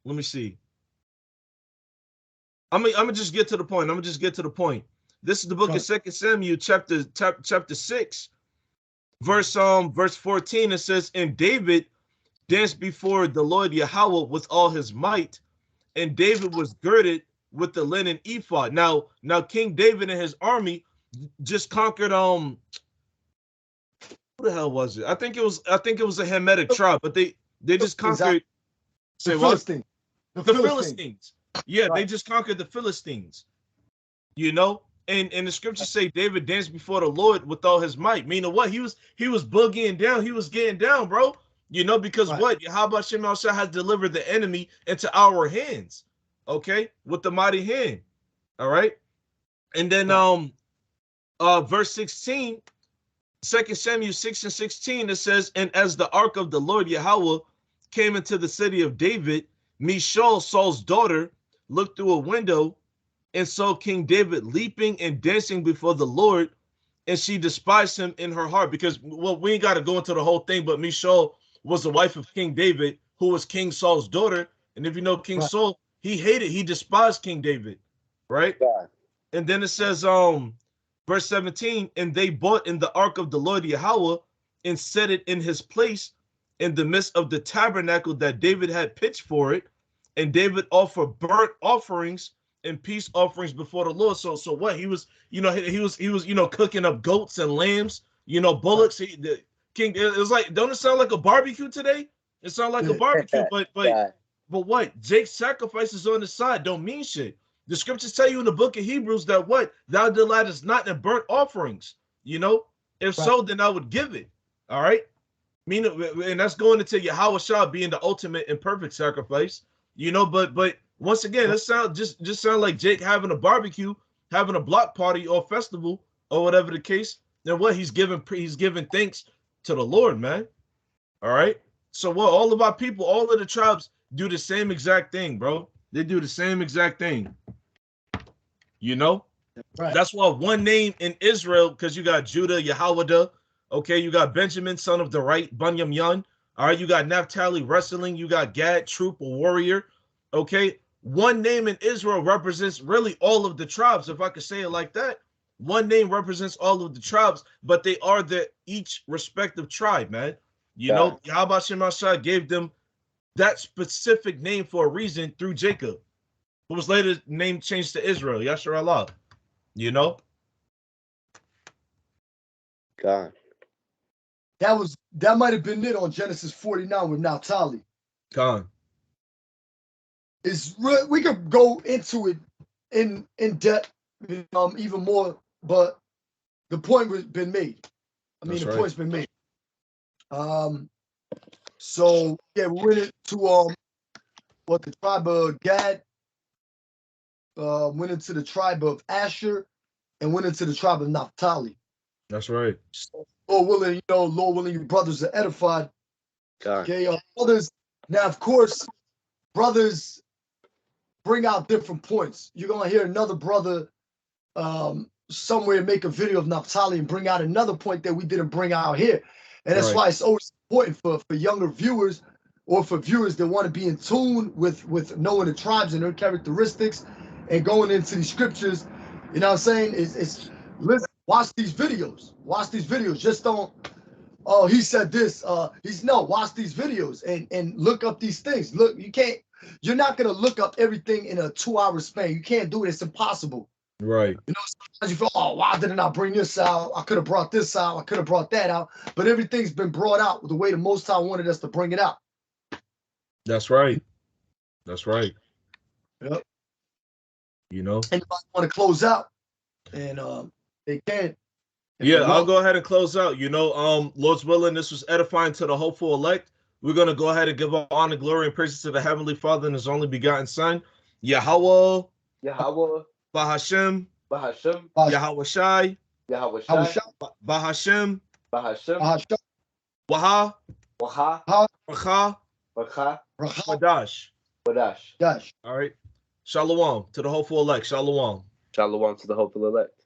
me see. I'm gonna just get to the point. This is the book of 2 Samuel chapter 6, verse 14. It says, "And David danced before the Lord Yahweh with all his might, and David was girded with the linen ephod." Now King David and his army just conquered who the hell was it? I think it was a Hamitic tribe, but they just conquered the Philistines. The Philistines. Yeah, they just conquered the Philistines. You know, and the scriptures say David danced before the Lord with all his might. Meaning what? He was boogieing down. He was getting down, bro. You know, because what? How about Shem Shah has delivered the enemy into our hands? Okay, with the mighty hand. All right, and then verse 16, 2 Samuel 6:16, it says, "And as the ark of the Lord Yahweh came into the city of David, Michal, Saul's daughter, looked through a window and saw King David leaping and dancing before the Lord, and she despised him in her heart." Because, well, we ain't got to go into the whole thing, but Michal was the wife of King David, who was King Saul's daughter. And if you know King Saul, he despised King David, right? And then it says, verse 17, "And they brought in the ark of the Lord Yahweh and set it in his place in the midst of the tabernacle that David had pitched for it. And David offered burnt offerings and peace offerings before the Lord." So what? He was cooking up goats and lambs, bullocks. The king, it was like, don't it sound like a barbecue today? It sounds like a barbecue, but what? Jake's sacrifices on the side don't mean shit. The scriptures tell you in the book of Hebrews that what? Thou delightest not in burnt offerings. If so, then I would give it. All right. And that's going into Yahweh Shah being the ultimate and perfect sacrifice. But once again, it just sound like Jake having a barbecue, having a block party or festival or whatever the case. Then what? He's giving thanks to the Lord, man. All right. So what? All of our people, all of the tribes do the same exact thing, bro. They do the same exact thing. That's why one name in Israel, because you got Judah, Yahweh. Okay, you got Benjamin, son of the right, Bunyam Yun. All right, you got Naphtali, wrestling. You got Gad, troop, a warrior. Okay, one name in Israel represents really all of the tribes, if I could say it like that. One name represents all of the tribes, but they are each respective tribe, man. Yahweh Shemashah gave them that specific name for a reason through Jacob, who was later name changed to Israel, Yashar Allah. God. That might have been it on Genesis 49 with Naphtali. God. We could go into it in depth, even more, but the point was been made. That's the right. point's been made. So yeah, we went into what the tribe of Gad, went into the tribe of Asher, and went into the tribe of Naphtali. That's right. So, Lord willing, your brothers are edified. God. Okay, brothers. Now, of course, brothers bring out different points. You're gonna hear another brother somewhere make a video of Naphtali and bring out another point that we didn't bring out here. And that's why it's always important for younger viewers or for viewers that want to be in tune with knowing the tribes and their characteristics and going into these scriptures. You know what I'm saying? It's listen, watch these videos. Watch these videos. Just don't, oh, he said this. Watch these videos and look up these things. Look, you're not gonna look up everything in a 2-hour span. You can't do it. It's impossible. Right. Sometimes you feel, oh, why didn't I bring this out? I could have brought this out. I could have brought that out. But everything's been brought out the way the Most High wanted us to bring it out. That's right. That's right. Yep. Anybody want to close out, and they can. Yeah, I'll go ahead and close out. Lord's willing, this was edifying to the hopeful elect. We're going to go ahead and give all honor, glory, and praises to the Heavenly Father and His only begotten Son, Yahweh, Bahashem, Yahweh Shai, Bahashem, Waha, Racha, Wadash. All right. Shalom to the hopeful elect. Shalom. Shalom to the hopeful elect.